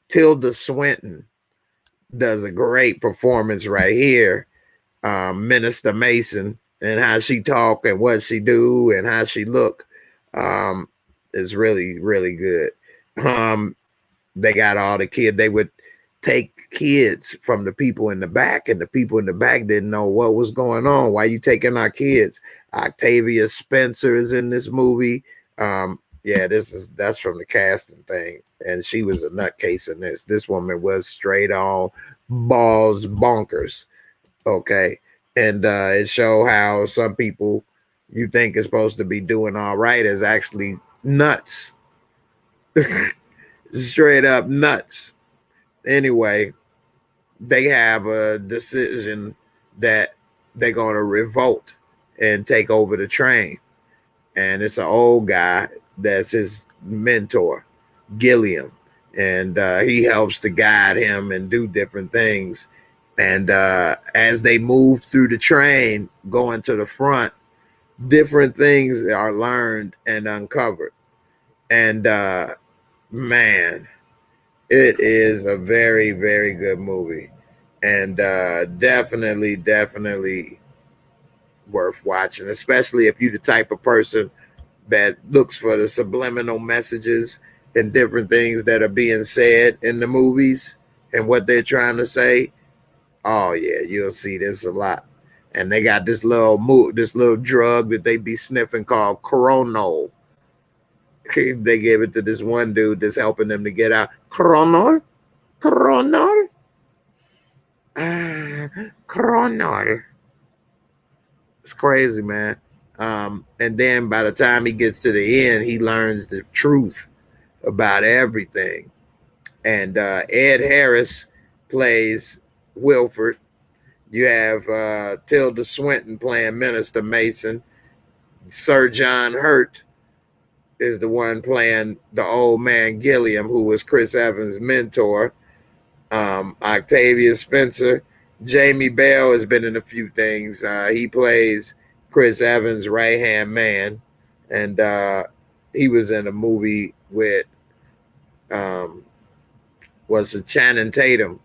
Tilda Swinton does a great performance right here. Minister Mason, and how she talk and what she do and how she look, is really, really good. They got all the kids. They would take kids from the people in the back, and the people in the back didn't know what was going on. Why you taking our kids? Octavia Spencer is in this movie. Yeah, that's from the casting thing, and she was a nutcase in this. This woman was straight on balls bonkers. Okay, and it show how some people you think is supposed to be doing all right is actually nuts. Straight up nuts. Anyway, they have a decision that they're going to revolt and take over the train. And it's an old guy that's his mentor, Gilliam. And he helps to guide him and do different things. And as they move through the train, going to the front, different things are learned and uncovered. And man, it is a very, very good movie. And definitely, definitely worth watching, especially if you're the type of person that looks for the subliminal messages and different things that are being said in the movies and what they're trying to say. Oh yeah, you'll see this a lot. And they got this little drug that they be sniffing called Chrono. They gave it to this one dude that's helping them to get out. Chrono, Chrono, Chrono. It's crazy, man. And then by the time he gets to the end, he learns the truth about everything. And Ed Harris plays Wilford. You have Tilda Swinton playing Minister Mason. Sir John Hurt is the one playing the old man Gilliam, who was Chris Evans' mentor. Octavia Spencer. Jamie Bell has been in a few things. He plays Chris Evans' right-hand man. And he was in a movie with was Channing Tatum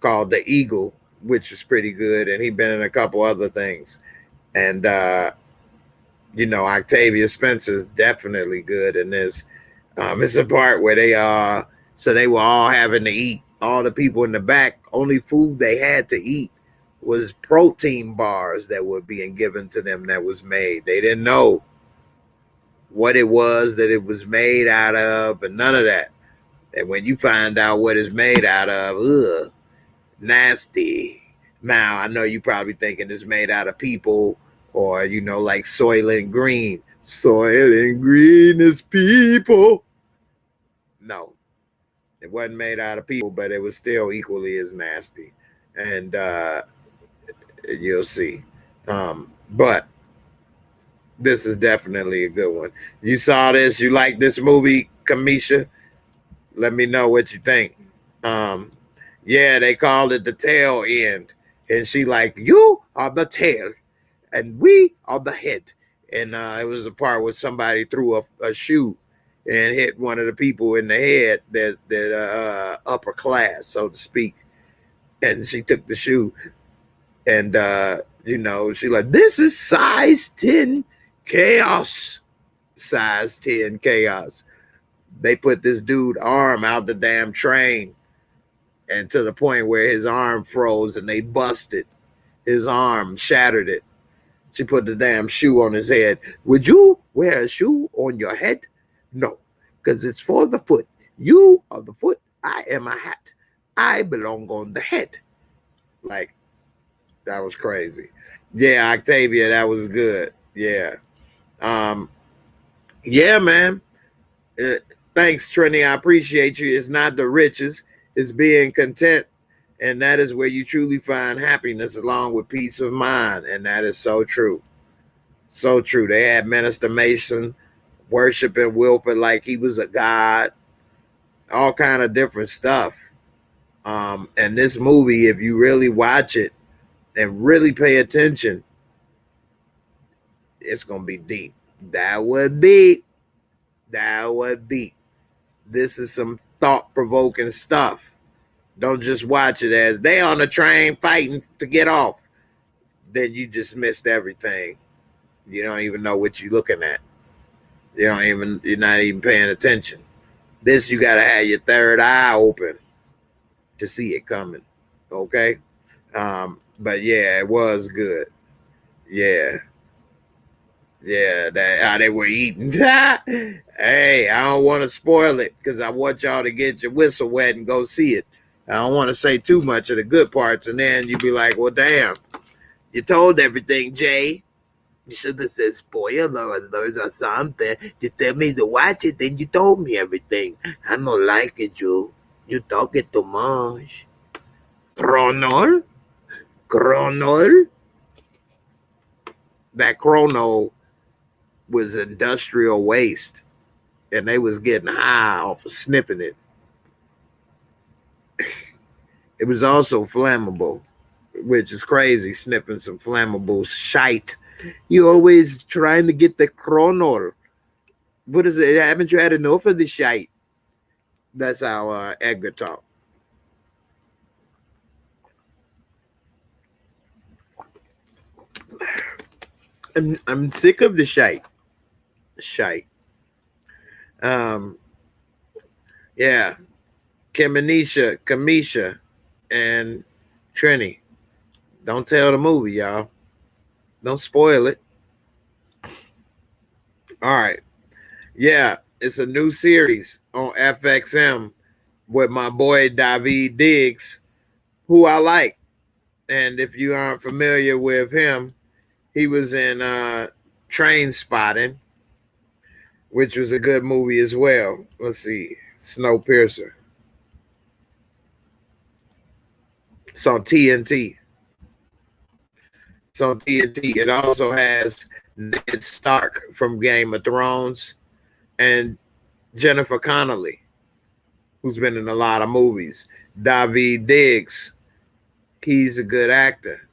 called The Eagle, which is pretty good. And he's been in a couple other things. And Octavia Spencer is definitely good in this. It's a part where they were all having to eat. All the people in the back, only food they had to eat was protein bars that were being given to them that was made. They didn't know what it was that it was made out of, and none of that. And when you find out what it's made out of, ugh, nasty. Now, I know you probably thinking it's made out of people or, like Soylent Green. Soylent Green is people. No, it wasn't made out of people, but it was still equally as nasty. And you'll see. But this is definitely a good one. You saw this, you like this movie, Kamisha? Let me know what you think. Um, yeah, they called it the tail end. And she like, you are the tail and we are the head. And it was a part where somebody threw a shoe and hit one of the people in the head that upper class, so to speak. And she took the shoe and she like, this is size 10 chaos. Size 10 chaos. They put this dude arm out the damn train and to the point where his arm froze and they busted his arm, shattered it. She put the damn shoe on his head. Would you wear a shoe on your head? No, because it's for the foot. You are the foot. I am a hat. I belong on the head. Like, that was crazy. Yeah, Octavia, that was good. Yeah. Yeah, man. Uh, Thanks, Trini. I appreciate you. It's not the riches, it's being content. And that is where you truly find happiness along with peace of mind. And that is so true. So true. They had Minister Mason worshiping Wilford like he was a god, all kind of different stuff. And this movie, if you really watch it and really pay attention, it's gonna be deep. That was deep. That was deep. This is some thought-provoking stuff. Don't just watch it as they on the train fighting to get off. Then you just missed everything. You don't even know what you're looking at. You're not even paying attention. This you gotta have your third eye open to see it coming. Okay? But yeah, it was good. Yeah. Yeah, that how they were eating. Hey, I don't want to spoil it because I want y'all to get your whistle wet and go see it. I don't want to say too much of the good parts, and then you be like, "Well, damn, you told everything, Jay. You should have said spoiler alert or something. You tell me to watch it, then you told me everything. I don't like it, you. You talking too much. Chronol, chronol. That chrono was industrial waste, and they was getting high off of snipping it. It was also flammable, which is crazy, snipping some flammable shite. You always trying to get the chronol. What is it? Haven't you had enough of the shite? That's how Edgar talk. I'm sick of the shite. Shite. Um, yeah. Kamisha, and Trini. Don't tell the movie, y'all. Don't spoil it. All right. Yeah, it's a new series on FXM with my boy David Diggs, who I like. And if you aren't familiar with him, he was in Train Spotting, which was a good movie as well. Let's see, Snowpiercer. It's on TNT. It's on TNT. It also has Ned Stark from Game of Thrones and Jennifer Connelly, who's been in a lot of movies. David Diggs, he's a good actor.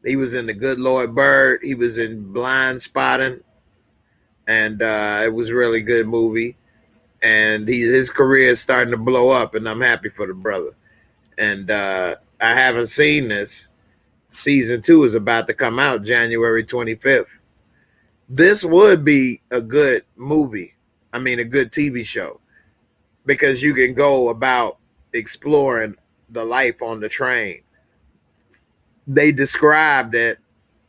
He was in The Good Lord Bird. He was in Blind Spotting, and it was a really good movie. And his career is starting to blow up, and I'm happy for the brother. And I haven't seen this. Season 2 is about to come out January 25th. This would be a good movie. I mean, a good TV show, because you can go about exploring the life on the train. They described that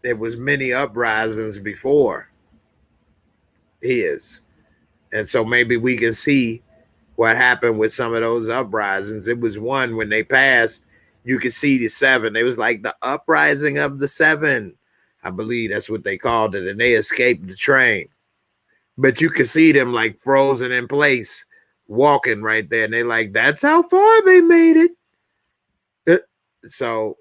there was many uprisings before his, and so maybe we can see what happened with some of those uprisings. It was one when they passed, you could see the seven. It was like the uprising of the seven. I believe that's what they called it. And they escaped the train. But you could see them like frozen in place, walking right there. And they like, that's how far they made it. So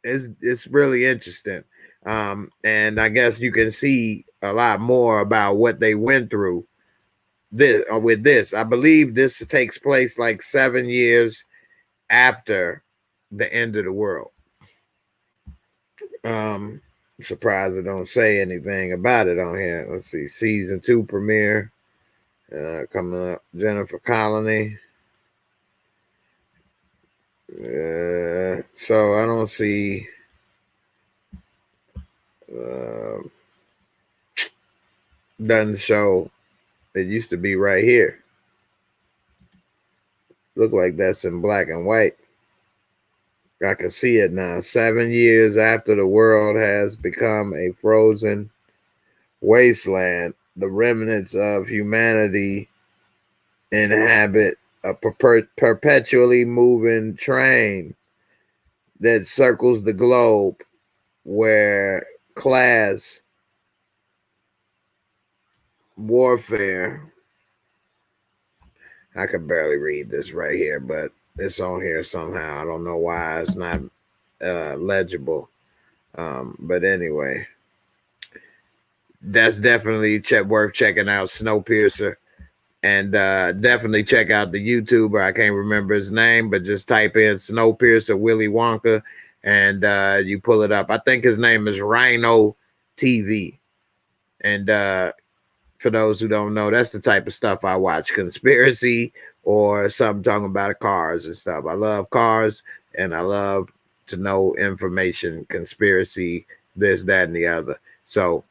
it's really interesting. And I guess you can see a lot more about what they went through with this. I believe this takes place like 7 years after the end of the world. Surprised I don't say anything about it on here. Let's see, season 2 premiere coming up. Jennifer Connelly. So I don't see. Doesn't show. It used to be right here. Look like that's in black and white. I can see it now. 7 years after the world has become a frozen wasteland, the remnants of humanity inhabit a perpetually moving train that circles the globe, where class warfare. I could barely read this right here, but it's on here somehow. I don't know why it's not legible. But anyway, that's definitely worth checking out. Snowpiercer. And definitely check out the YouTuber. I can't remember his name, but just type in Snowpiercer Willy Wonka and you pull it up. I think his name is Rhino TV. And for those who don't know, that's the type of stuff I watch. Conspiracy or something talking about cars and stuff. I love cars and I love to know information, conspiracy, this, that, and the other. So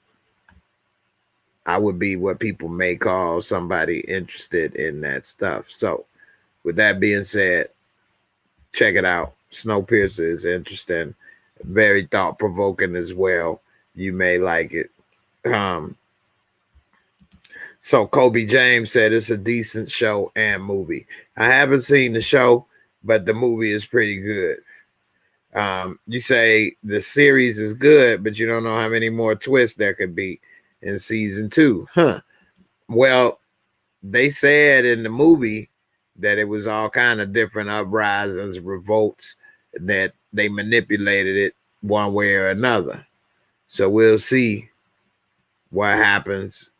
I would be what people may call somebody interested in that stuff. So with that being said, check it out. Snowpiercer is interesting, very thought-provoking as well. You may like it. So Kobe James said it's a decent show and movie. I haven't seen the show, but the movie is pretty good. You say the series is good, but you don't know how many more twists there could be in season 2. Well, they said in the movie that it was all kind of different uprisings, revolts, that they manipulated it one way or another. So we'll see what happens,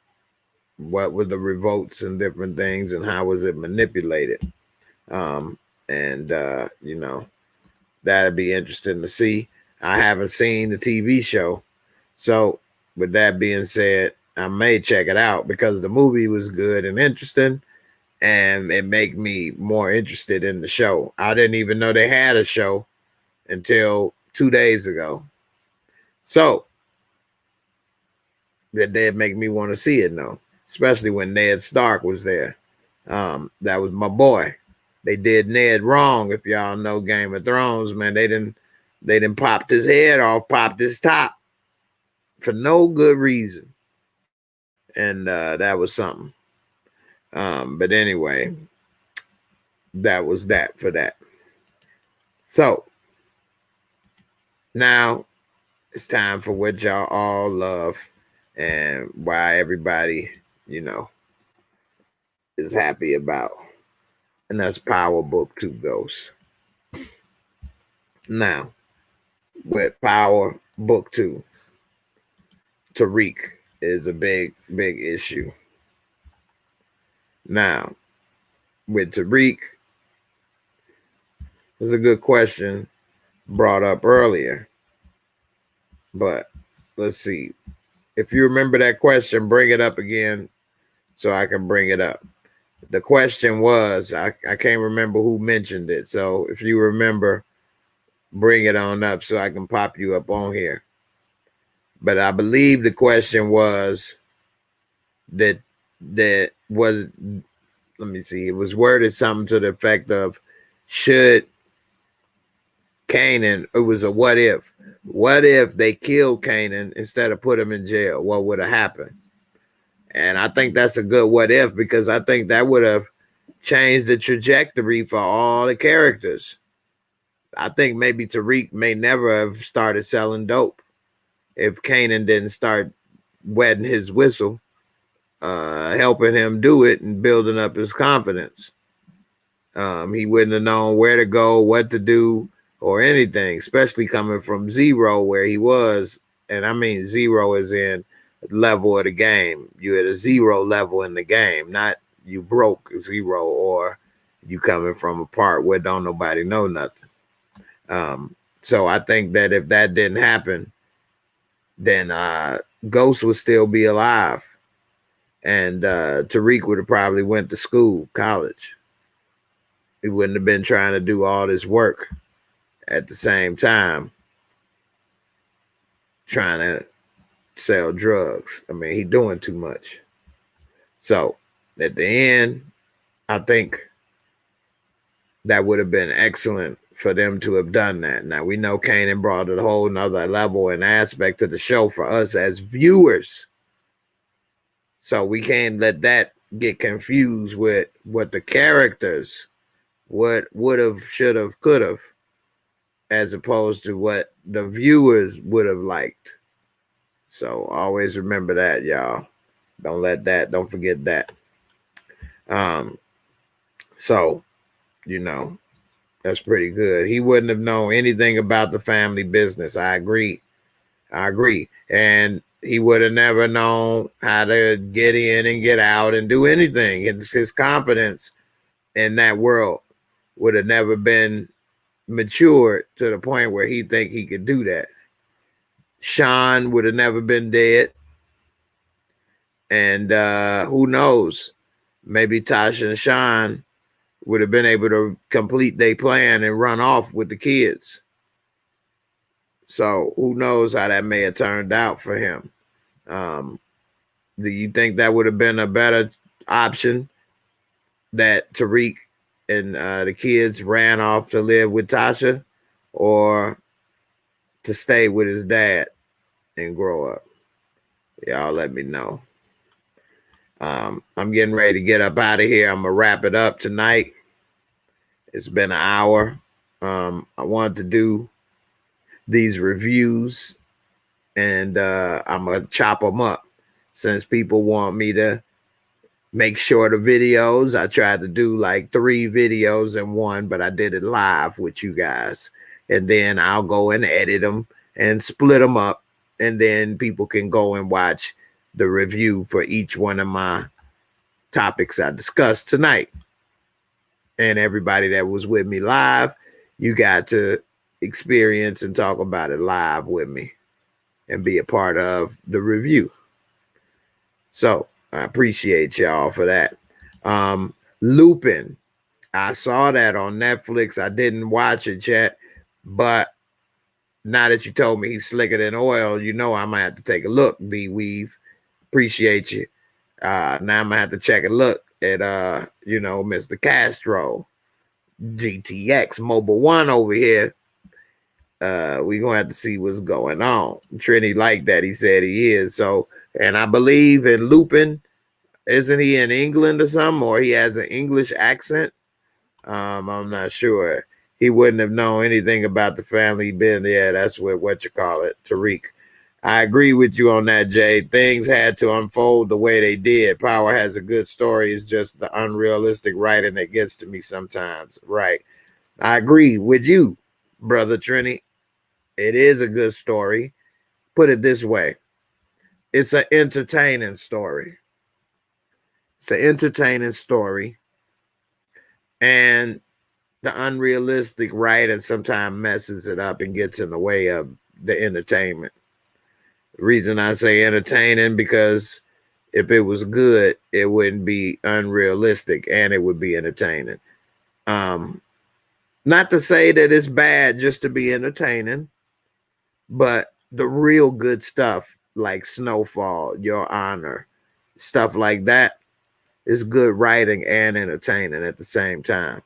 what were the revolts and different things, and how was it manipulated. You know, that'd be interesting to see. I haven't seen the TV show. So with that being said, I may check it out because the movie was good and interesting, and it made me more interested in the show. I didn't even know they had a show until 2 days ago. So that did make me want to see it now, especially when Ned Stark was there. That was my boy. They did Ned wrong. If y'all know Game of Thrones, man, they didn't popped his head off, popped his top for no good reason. And that was something. But anyway, that was that for that. So now it's time for what y'all all love and why everybody, you know, is happy about. And that's Power Book 2 Ghosts. Now, with Power Book 2, Tariq is a big issue. Now, with Tariq, there's a good question brought up earlier. But let's see. If you remember that question, bring it up again so I can bring it up. The question was, I can't remember who mentioned it. So if you remember, bring it on up so I can pop you up on here. But I believe the question was that was, let me see, it was worded something to the effect of, should Kanan, it was a what if. What if they killed Kanan instead of put him in jail? What would have happened? And I think that's a good what if, because I think that would have changed the trajectory for all the characters. I think maybe Tariq may never have started selling dope if Kanan didn't start wetting his whistle, helping him do it and building up his confidence. He wouldn't have known where to go, what to do, or anything, especially coming from zero where he was. And I mean, zero is in level of the game. You're at a zero level in the game, not you broke zero or you coming from a part where don't nobody know nothing. So I think that if that didn't happen, then Ghost would still be alive. And Tariq would have probably went to school, college. He wouldn't have been trying to do all this work at the same time, trying to sell drugs. I mean, he doing too much. So at the end, I think that would have been excellent for them to have done that. Now we know Kanan brought a whole nother level and aspect to the show for us as viewers. So we can't let that get confused with what the characters, what would have, should have, could have, as opposed to what the viewers would have liked. So always remember that, y'all. Don't forget that. So, you know, that's pretty good. He wouldn't have known anything about the family business. I agree. And he would have never known how to get in and get out and do anything. His confidence in that world would have never been matured to the point where he think he could do that. Sean would have never been dead. And who knows? Maybe Tasha and Sean would have been able to complete their plan and run off with the kids. So who knows how that may have turned out for him. Do you think that would have been a better option, that Tariq and the kids ran off to live with Tasha, or to stay with his dad and grow up? Y'all let me know. I'm getting ready to get up out of here. I'm going to wrap it up tonight. It's been an hour. I wanted to do these reviews, and I'm going to chop them up. Since people want me to make shorter videos, I tried to do like 3 videos in one, but I did it live with you guys. And then I'll go and edit them and split them up. And then people can go and watch the review for each one of my topics I discussed tonight. And everybody that was with me live, you got to experience and talk about it live with me and be a part of the review. So I appreciate y'all for that. Lupin, I saw that on Netflix. I didn't watch it yet, but now that you told me he's slicker than oil, you know I might have to take a look. D Weave, appreciate you. Now I'm gonna have to check a look at Mr. Castro, GTX Mobile One over here. We're gonna have to see what's going on. Trini liked that. He said he is. So, and I believe in Lupin, isn't he in England or something, or he has an English accent? I'm not sure. He wouldn't have known anything about the family business. Yeah, that's what you call it, Tariq. I agree with you on that, Jay. Things had to unfold the way they did. Power has a good story. It's just the unrealistic writing that gets to me sometimes. Right. I agree with you, brother Trini. It is a good story. Put it this way. It's an entertaining story. It's an entertaining story. And the unrealistic writing sometimes messes it up and gets in the way of the entertainment. The reason I say entertaining, because if it was good, it wouldn't be unrealistic and it would be entertaining. Not to say that it's bad just to be entertaining, but the real good stuff like Snowfall, Your Honor, stuff like that is good writing and entertaining at the same time.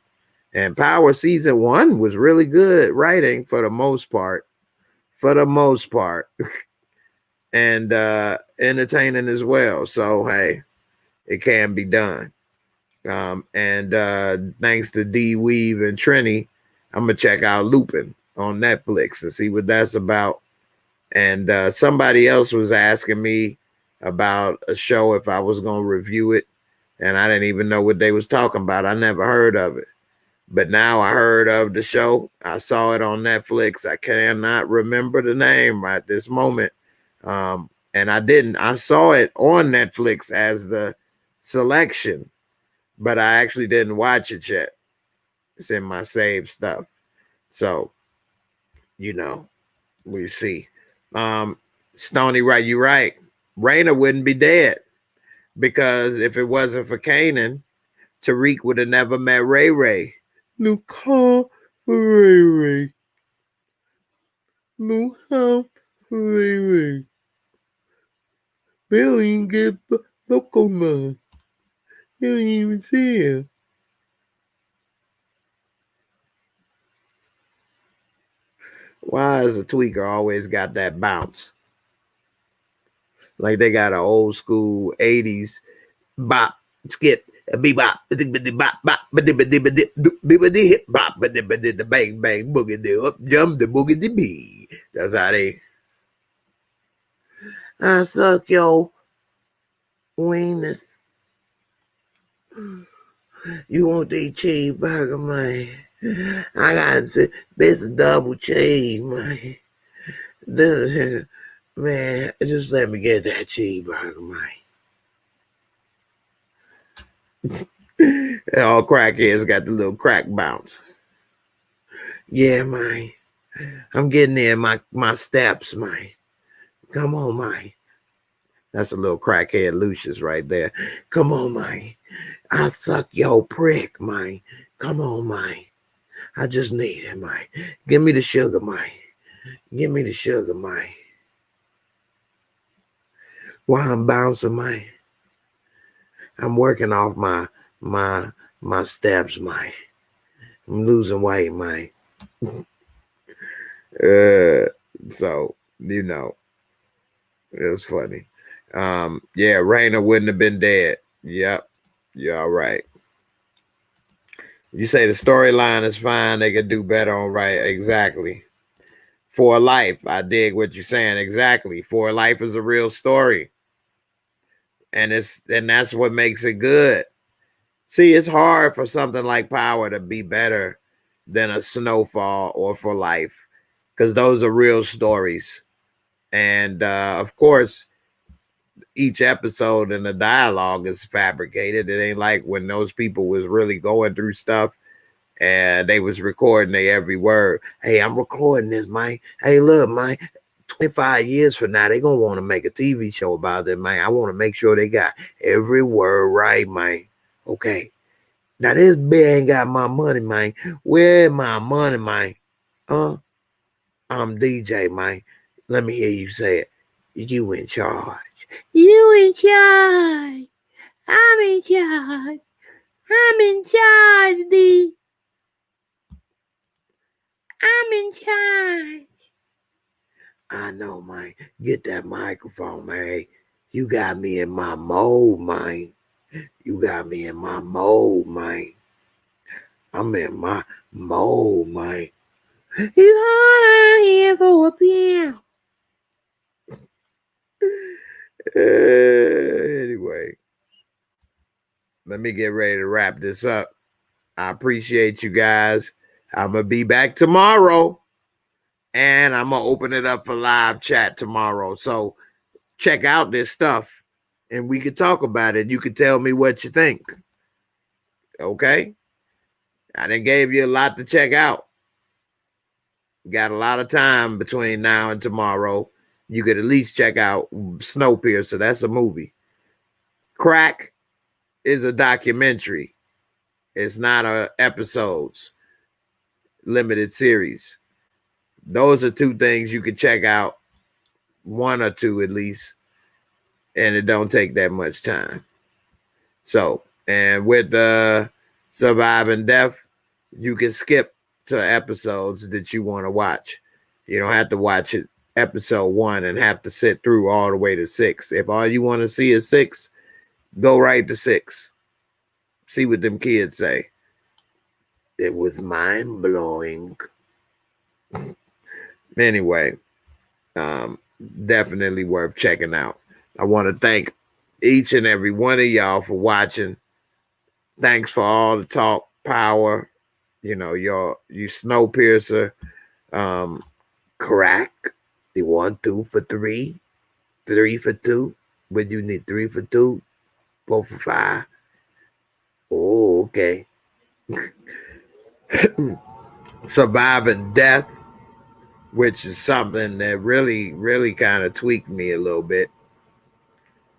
And Power Season 1 was really good writing for the most part. And entertaining as well. So, hey, it can be done. And thanks to D Weave and Trini I'm gonna check out Lupin on Netflix and see what that's about. And somebody else was asking me about a show if I was gonna review it, and I didn't even know what they was talking about. I never heard of it. But now I heard of the show. I saw it on Netflix. I cannot remember the name right this moment. And I didn't. I saw it on Netflix as the selection, but I actually didn't watch it yet. It's in my saved stuff. So, you know, we see. Stony, right? You're right. Raina wouldn't be dead because if it wasn't for Kanan, Tariq would have never met Ray Ray. No call for Ray Ray. No help for Ray Ray. They don't even get Pokemon. They don't even see him. Why is a tweaker always got that bounce? Like they got an old school 80s bop, skip, bebop, bop, bop, hip bop, the bang bang boogie, the up jump, the boogie, the bee. That's how they. I suck your weenus. You want the cheeseburger, man? I got this double cheese, man. This, man, just let me get that cheeseburger, man. All crackheads got the little crack bounce. Yeah, man. I'm getting there, my steps, man. Come on, man. That's a little crackhead Lucius right there. Come on, man. I suck your prick, man. Come on, man. I just need it, man. Give me the sugar, man. Give me the sugar, man. While I'm bouncing, man, I'm working off my steps, man. I'm losing weight, man. So, you know, it was funny. Yeah, Raina wouldn't have been dead. Yep. You're all right. You say the storyline is fine. They could do better on right. Exactly. For Life. I dig what you're saying. Exactly. For Life is a real story. And that's what makes it good. See, it's hard for something like Power to be better than a Snowfall or For Life, because those are real stories. And of course, each episode and the dialogue is fabricated. It ain't like when those people was really going through stuff and they was recording their every word. Hey, I'm recording this, man. Hey, look, man, 25 years from now, they gonna want to make a TV show about it, man. I want to make sure they got every word right, man. Okay. Now this bitch ain't got my money, man. Where my money, man? I'm DJ, man. Let me hear you say it. You in charge. You in charge. I'm in charge. I'm in charge, D. I'm in charge. I know, man. Get that microphone, man. You got me in my mode, man. You got me in my mode, man. I'm in my mode, man. He's all out here for a PM. Anyway, let me get ready to wrap this up. I appreciate you guys. I'm going to be back tomorrow, and I'm going to open it up for live chat tomorrow. So check out this stuff, and we could talk about it. You could tell me what you think. Okay? I done gave you a lot to check out. Got a lot of time between now and tomorrow. You could at least check out Snowpiercer. That's a movie. Crack is a documentary. It's not a episodes, limited series. Those are two things you could check out, one or two at least, and it don't take that much time. So, and with Surviving Death, you can skip to episodes that you want to watch. You don't have to watch it episode 1 and have to sit through all the way to 6. If all you want to see is 6, go right to 6. See what them kids say. It was mind-blowing. Anyway, definitely worth checking out. I want to thank each and every one of y'all for watching. Thanks for all the talk, power. You Snowpiercer, um, crack. You want 2 for 3, 3 for 2. But you need 3 for 2, 4 for 5. Oh, okay. Surviving death, which is something that really, really kind of tweaked me a little bit.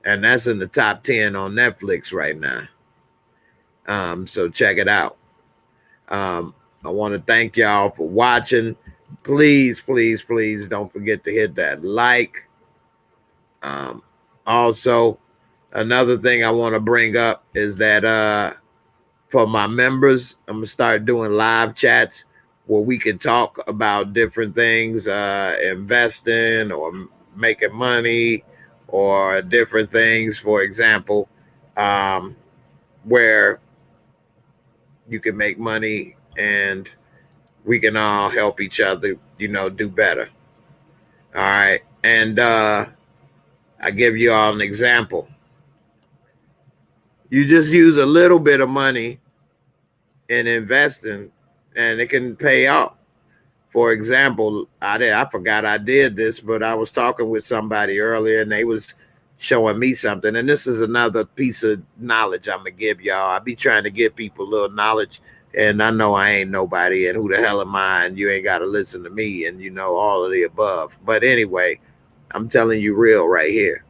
And that's in the top 10 on Netflix right now. So check it out. I want to thank y'all for watching. Please, please, please don't forget to hit that like. Also, another thing I want to bring up is that for my members, I'm going to start doing live chats where we can talk about different things, investing or making money or different things. For example, where you can make money and we can all help each other, do better. All right. And I give you all an example. You just use a little bit of money in investing and it can pay off. For example, I forgot I did this, but I was talking with somebody earlier and they was showing me something. And this is another piece of knowledge I'm gonna give y'all. I be trying to give people a little knowledge, and I know I ain't nobody, and who the hell am I? And you ain't got to listen to me, and all of the above. But anyway, I'm telling you real right here.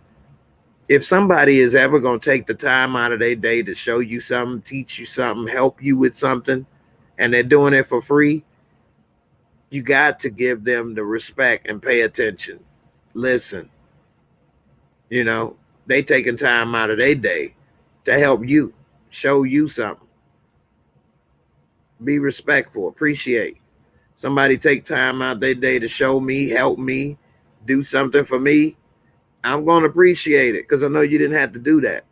If somebody is ever gonna take the time out of their day to show you something, teach you something, help you with something, and they're doing it for free, you got to give them the respect and pay attention. Listen, they taking time out of their day to help you, show you something. Be respectful, appreciate. Somebody take time out their day to show me, help me, do something for me. I'm going to appreciate it because I know you didn't have to do that.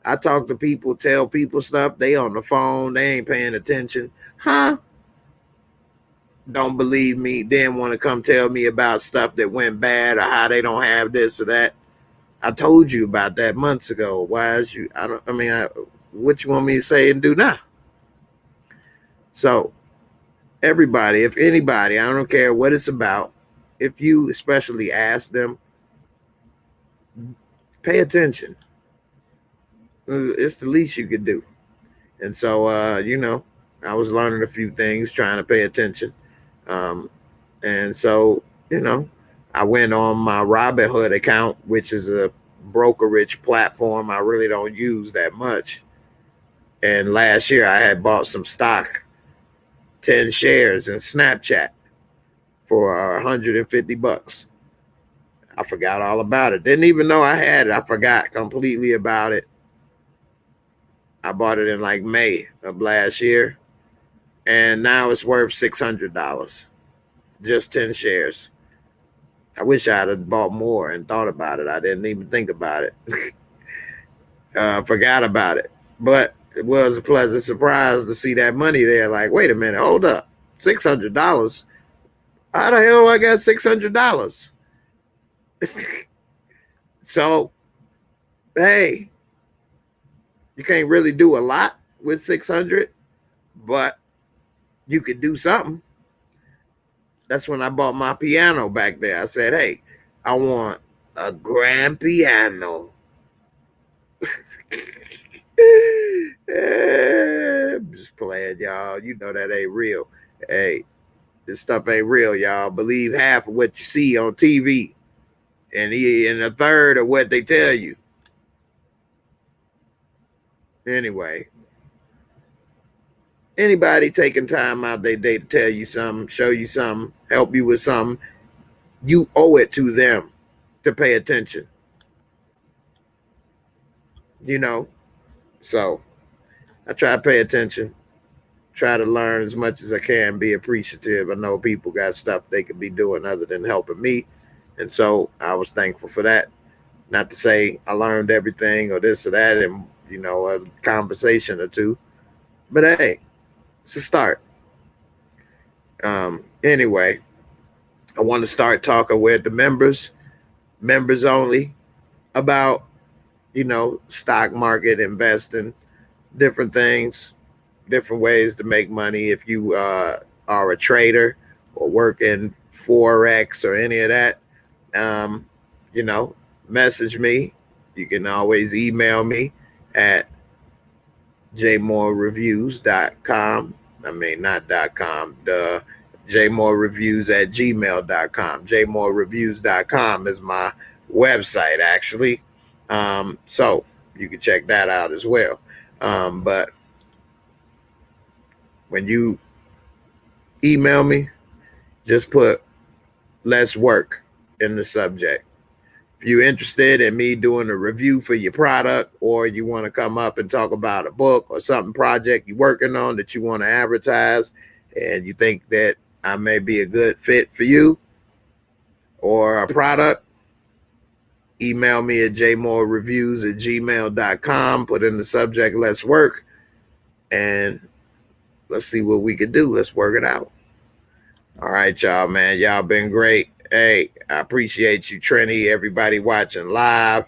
I talk to people, tell people stuff. They on the phone. They ain't paying attention. Huh? Don't believe me, then want to come tell me about stuff that went bad or how they don't have this or that. I told you about that months ago. Why is you? What you want me to say and do now? So, everybody, if anybody, I don't care what it's about, if you especially ask them, pay attention. It's the least you could do. And so, I was learning a few things, trying to pay attention. And so, I went on my Robinhood account, which is a brokerage platform I really don't use that much. And last year I had bought some stock, 10 shares in Snapchat for $150. I forgot all about it. Didn't even know I had it. I forgot completely about it. I bought it in like May of last year. And now it's worth $600. Just 10 shares. I wish I'd have bought more and thought about it. I didn't even think about it. Forgot about it. But it was a pleasant surprise to see that money there. Like, wait a minute, hold up. $600? How the hell I got $600? So, hey, you can't really do a lot with 600, but you could do something. That's when I bought my piano back there. I said, hey, I want a grand piano. Just playing, y'all. You know that ain't real. Hey, this stuff ain't real, y'all. Believe half of what you see on TV and a third of what they tell you. Anyway, anybody taking time out their day to tell you something, show you something, help you with something, you owe it to them to pay attention. So I try to pay attention, try to learn as much as I can, be appreciative. I know people got stuff they could be doing other than helping me. And so I was thankful for that. Not to say I learned everything or this or that and, a conversation or two. But hey, It's a start. Anyway, I want to start talking with the members only, about, stock market investing, different things, different ways to make money. If you are a trader or work in Forex or any of that, um, you know, message me. You can always email me at JAYMOOREREVIEWS.com. I mean, not .com, the JAYMOOREREVIEWS at gmail.com. JAYMOOREREVIEWS.com is my website, actually. So you can check that out as well. But when you email me, just put "let's work" in the subject. If you're interested in me doing a review for your product, or you want to come up and talk about a book or something project you're working on that you want to advertise, and you think that I may be a good fit for you or a product, email me at JAYMOOREREVIEWS at gmail.com. Put in the subject "let's work," and let's see what we can do. Let's work it out. All right, y'all, man. Y'all been great. Hey, I appreciate you, Trini, everybody watching live.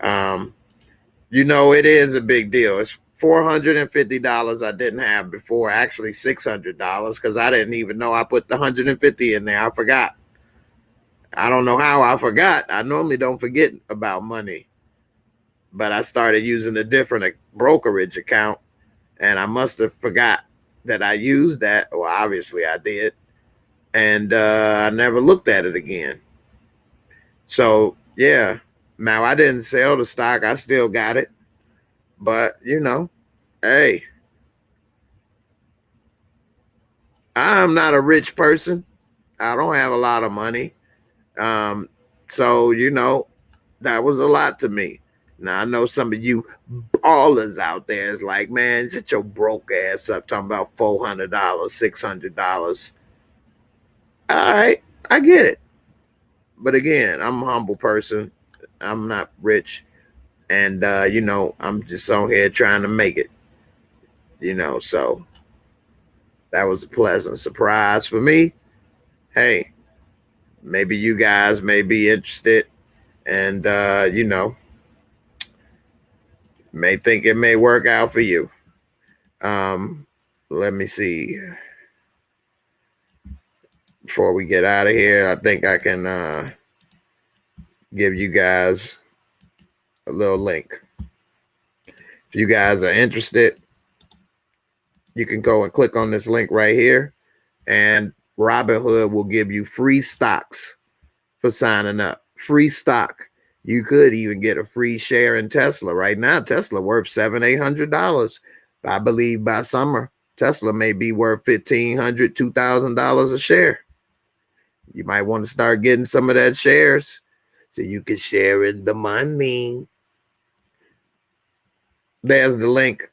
It is a big deal. It's $450 I didn't have before, actually $600, because I didn't even know I put the 150 in there. I forgot. I don't know how I forgot. I normally don't forget about money, but I started using a different brokerage account, and I must have forgot that I used that. Well, obviously I did. And I never looked at it again. So, yeah. Now, I didn't sell the stock. I still got it. But, hey, I'm not a rich person. I don't have a lot of money. So, that was a lot to me. Now, I know some of you ballers out there is like, man, shut your broke ass up talking about $400, $600. All right, I get it. But again, I'm a humble person. I'm not rich. And, I'm just on here trying to make it, so that was a pleasant surprise for me. Hey, maybe you guys may be interested, and, may think it may work out for you. Let me see. Before we get out of here, I think I can give you guys a little link. If you guys are interested, you can go and click on this link right here, and Robinhood will give you free stocks for signing up. Free stock. You could even get a free share in Tesla. Right now, Tesla worth $700-800. I believe by summer, Tesla may be worth $1,500, $2,000 a share. You might want to start getting some of that shares so you can share in the money. There's the link.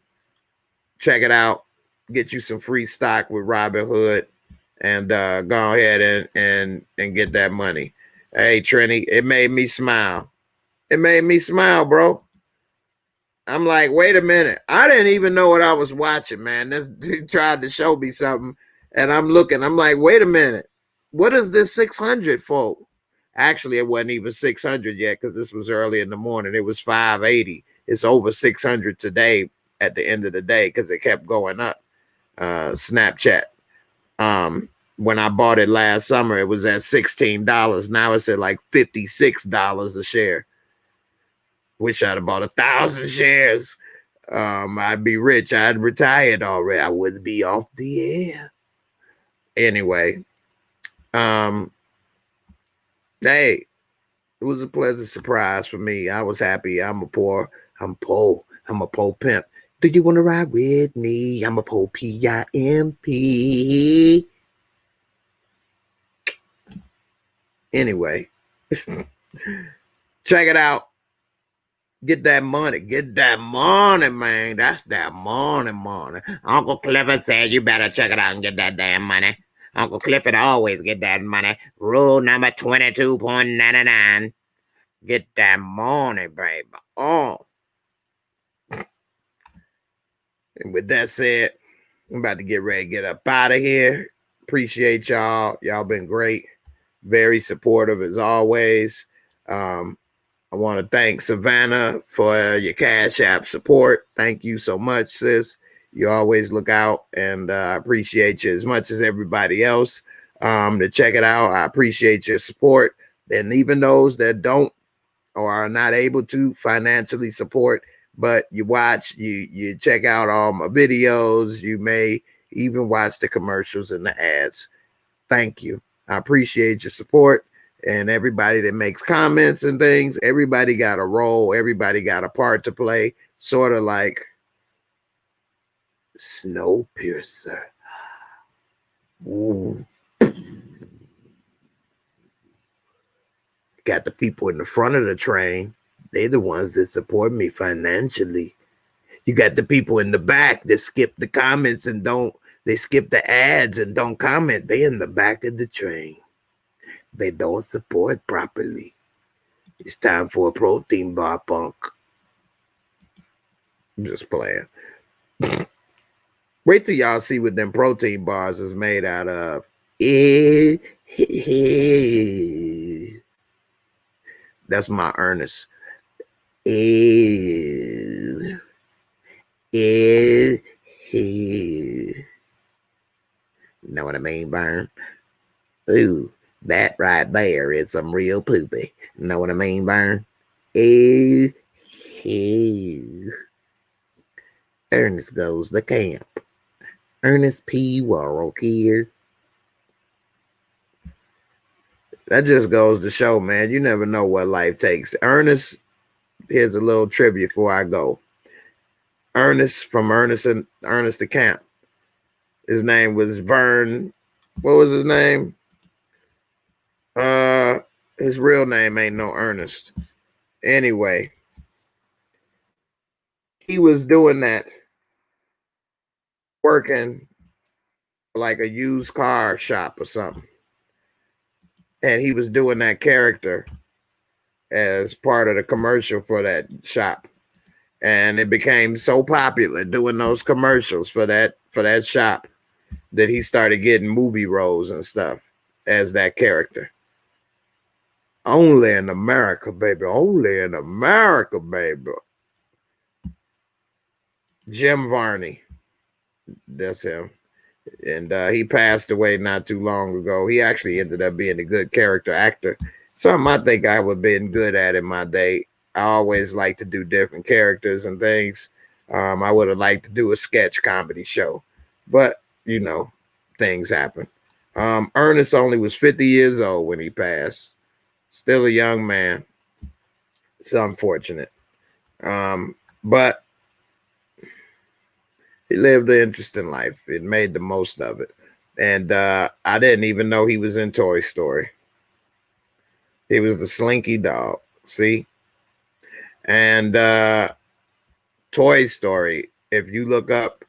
Check it out. Get you some free stock with Robinhood, and go ahead and get that money. Hey, Trini, it made me smile. It made me smile, bro. I'm like, wait a minute. I didn't even know what I was watching, man. This tried to show me something, and I'm looking. I'm like, wait a minute. What is this 600 for? Actually, it wasn't even 600 yet, because this was early in the morning. It was 580. It's over 600 today at the end of the day, because it kept going up. Snapchat. When I bought it last summer, it was at $16. Now it's at like $56 a share. Wish I'd have bought 1,000 shares. I'd be rich. I'd retired already. I wouldn't be off the air. Anyway, hey, it was a pleasant surprise for me. I was happy. I'm a poor pimp. Do you want to ride with me? I'm a poor PIMP. Anyway, check it out. Get that money. Get that money, man. That's that money. Uncle Clifford said you better check it out and get that damn money. Uncle Clifford always get that money. Rule number 22.99. Get that money, baby. Oh. And with that said, I'm about to get ready to get up out of here. Appreciate y'all. Y'all been great. Very supportive as always. I want to thank Savannah for your Cash App support. Thank you so much, sis. You always look out, and I appreciate you as much as everybody else. To check it out, I appreciate your support. And even those that don't or are not able to financially support, but you watch, you check out all my videos, you may even watch the commercials and the ads. Thank you. I appreciate your support. And everybody that makes comments and things, everybody got a role, everybody got a part to play, sort of like Snowpiercer. Ooh. Got the people in the front of the train. They're the ones that support me financially. You got the people in the back that skip the comments and they skip the ads and don't comment. They in the back of the train. They don't support properly. It's time for a protein bar, punk. I'm just playing. Wait till y'all see what them protein bars is made out of. That's my Ernest. Know what I mean, Burn? Ooh, that right there is some real poopy. Know what I mean, Burn? Ernest goes to camp. Ernest P. Worrell here. That just goes to show, man, you never know what life takes. Ernest, here's a little trivia before I go. Ernest from Ernest to Camp. His name was Vern. What was his name? His real name ain't no Ernest. Anyway, he was doing that, working like a used car shop or something. And he was doing that character as part of the commercial for that shop. And it became so popular doing those commercials for that shop that he started getting movie roles and stuff as that character. Only in America, baby. Only in America, baby. Jim Varney. That's him. And he passed away not too long ago. He actually ended up being a good character actor. Something I think I would have been good at in my day. I always like to do different characters and things. I would have liked to do a sketch comedy show. But, you know, things happen. Ernest only was 50 years old when he passed. Still a young man. It's unfortunate. But he lived an interesting life. It made the most of it. And I didn't even know he was in Toy Story. He was the Slinky Dog. See? And Toy Story, if you look up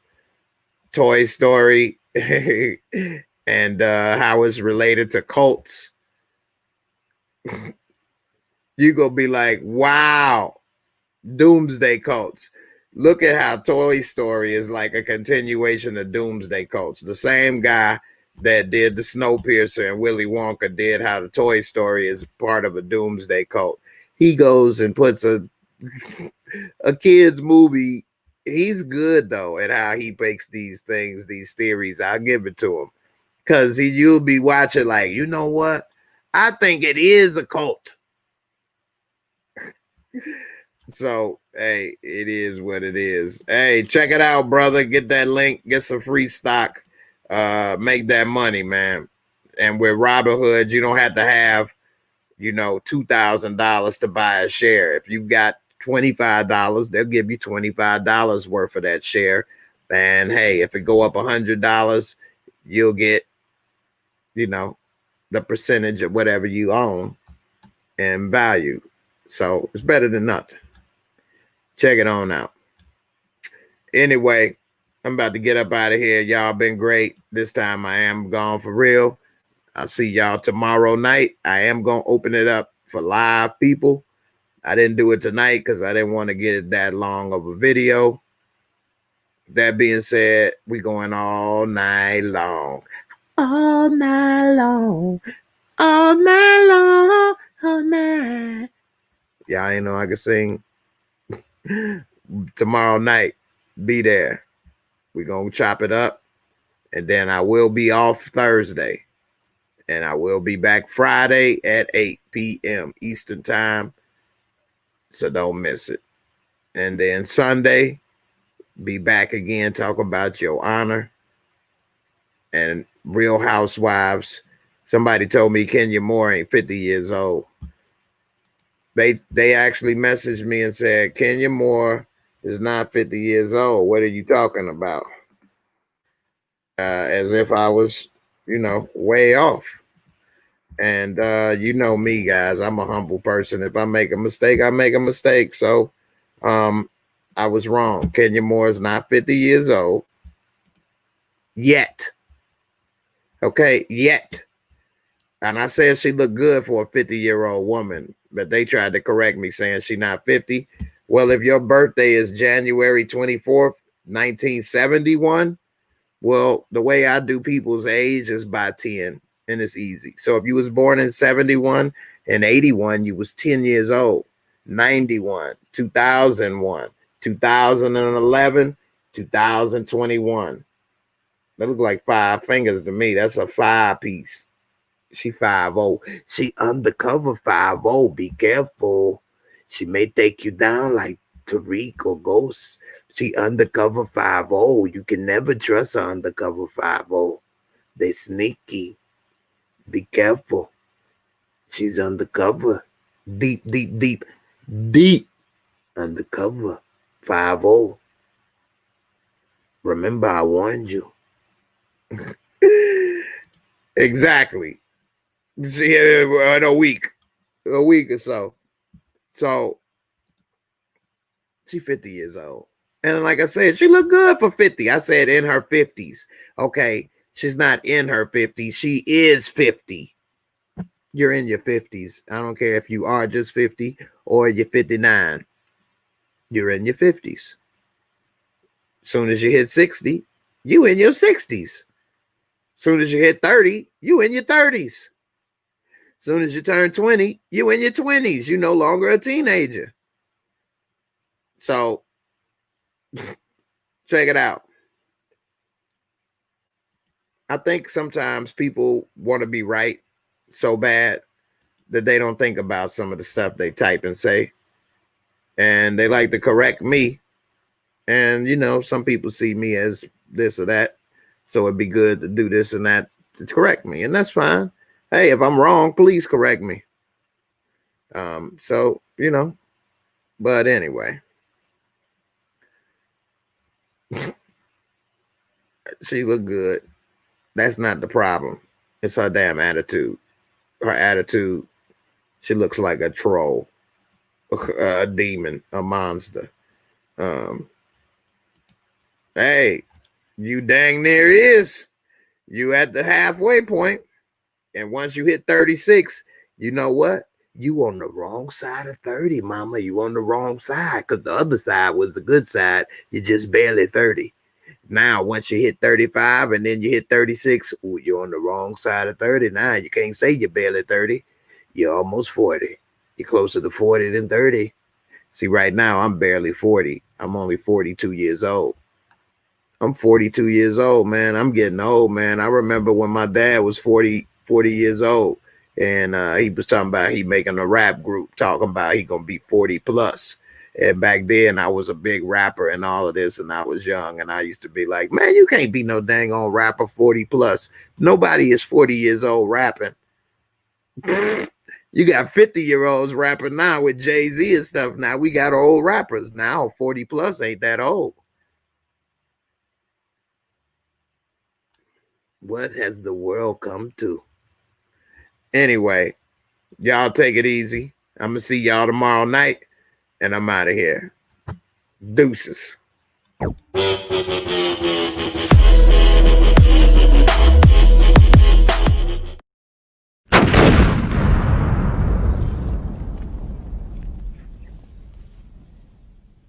Toy Story and how it's related to cults, you gonna be like, wow, doomsday cults. Look at how Toy Story is like a continuation of doomsday cults. The same guy that did the Snowpiercer and Willy Wonka did how the Toy Story is part of a doomsday cult. He goes and puts a kid's movie. He's good though at how he makes these things, these theories. I'll give it to him. Because you'll be watching like, you know what? I think it is a cult. So, hey, it is what it is. Hey, check it out, brother. Get that link. Get some free stock. Make that money, man. And with Robinhood, you don't have to have, you know, $2,000 to buy a share. If you got $25, they'll give you $25 worth of that share. And hey, if it go up $100, you'll get, you know, the percentage of whatever you own and value. So it's better than nothing. Check it on out. Anyway, I'm about to get up out of here. Y'all been great. This time I am gone for real. I'll see y'all tomorrow night. I am going to open it up for live people. I didn't do it tonight because I didn't want to get it that long of a video. that being said, we going all night long. All night long. All night long. All night. Y'all ain't know I can sing. Tomorrow night, be there. We're going to chop it up. And then I will be off Thursday. And I will be back Friday at 8 p.m. Eastern Time. So don't miss it. And then Sunday, be back again, talk about Your Honor and Real Housewives. Somebody told me Kenya Moore ain't 50 years old. They actually messaged me and said, Kenya Moore is not 50 years old. What are you talking about? As if I was, way off. And you know me, guys. I'm a humble person. If I make a mistake, I make a mistake. So I was wrong. Kenya Moore is not 50 years old yet. Okay, yet. And I said she looked good for a 50-year-old woman, but they tried to correct me saying she's not 50. Well, if your birthday is January 24th, 1971, well, the way I do people's age is by 10, and it's easy. So if you was born in 71 and 81, you was 10 years old. 91, 2001, 2011, 2021. That look like 5 fingers to me. That's a 5 piece. She 5-0. She undercover 5-0. Be careful. She may take you down like Tariq or Ghost. She undercover 5-0. You can never trust her undercover 5-0. They sneaky. Be careful. She's undercover. Deep, deep, deep, deep undercover 5-0. Remember, I warned you. Exactly. See, in a week or so. So she's 50 years old. And like I said, she looked good for 50. I said in her 50s. Okay, she's not in her 50s. She is 50. You're in your 50s. I don't care if you are just 50 or you're 59. You're in your 50s. Soon as you hit 60, you in your 60s. Soon as you hit 30, you in your 30s. Soon as you turn 20, you in your 20s. You're no longer a teenager. So, check it out. I think sometimes people want to be right so bad that they don't think about some of the stuff they type and say. And they like to correct me. And, some people see me as this or that. So it'd be good to do this and that to correct me. And that's fine. Hey, if I'm wrong, please correct me. So, but anyway. She looked good. That's not the problem. It's her damn attitude. Her attitude, she looks like a troll, a demon, a monster. Hey, you dang near is. You at the halfway point. And once you hit 36, you know what? You on the wrong side of 30, mama. You on the wrong side because the other side was the good side. You're just barely 30. Now, once you hit 35 and then you hit 36, ooh, you're on the wrong side of 30. Now, you can't say you're barely 30. You're almost 40. You're closer to 40 than 30. See, right now, I'm barely 40. I'm only 42 years old. I'm 42 years old, man. I'm getting old, man. I remember when my dad was 40 years old, and he was talking about he making a rap group, talking about he gonna be 40 plus. And back then I was a big rapper and all of this, and I was young, and I used to be like, man, you can't be no dang on rapper 40 plus. Nobody is 40 years old rapping. You got 50-year-olds rapping now with Jay-Z and stuff. Now we got old rappers. Now 40 plus ain't that old. What has the world come to? Anyway, y'all take it easy. I'm going to see y'all tomorrow night, and I'm out of here. Deuces.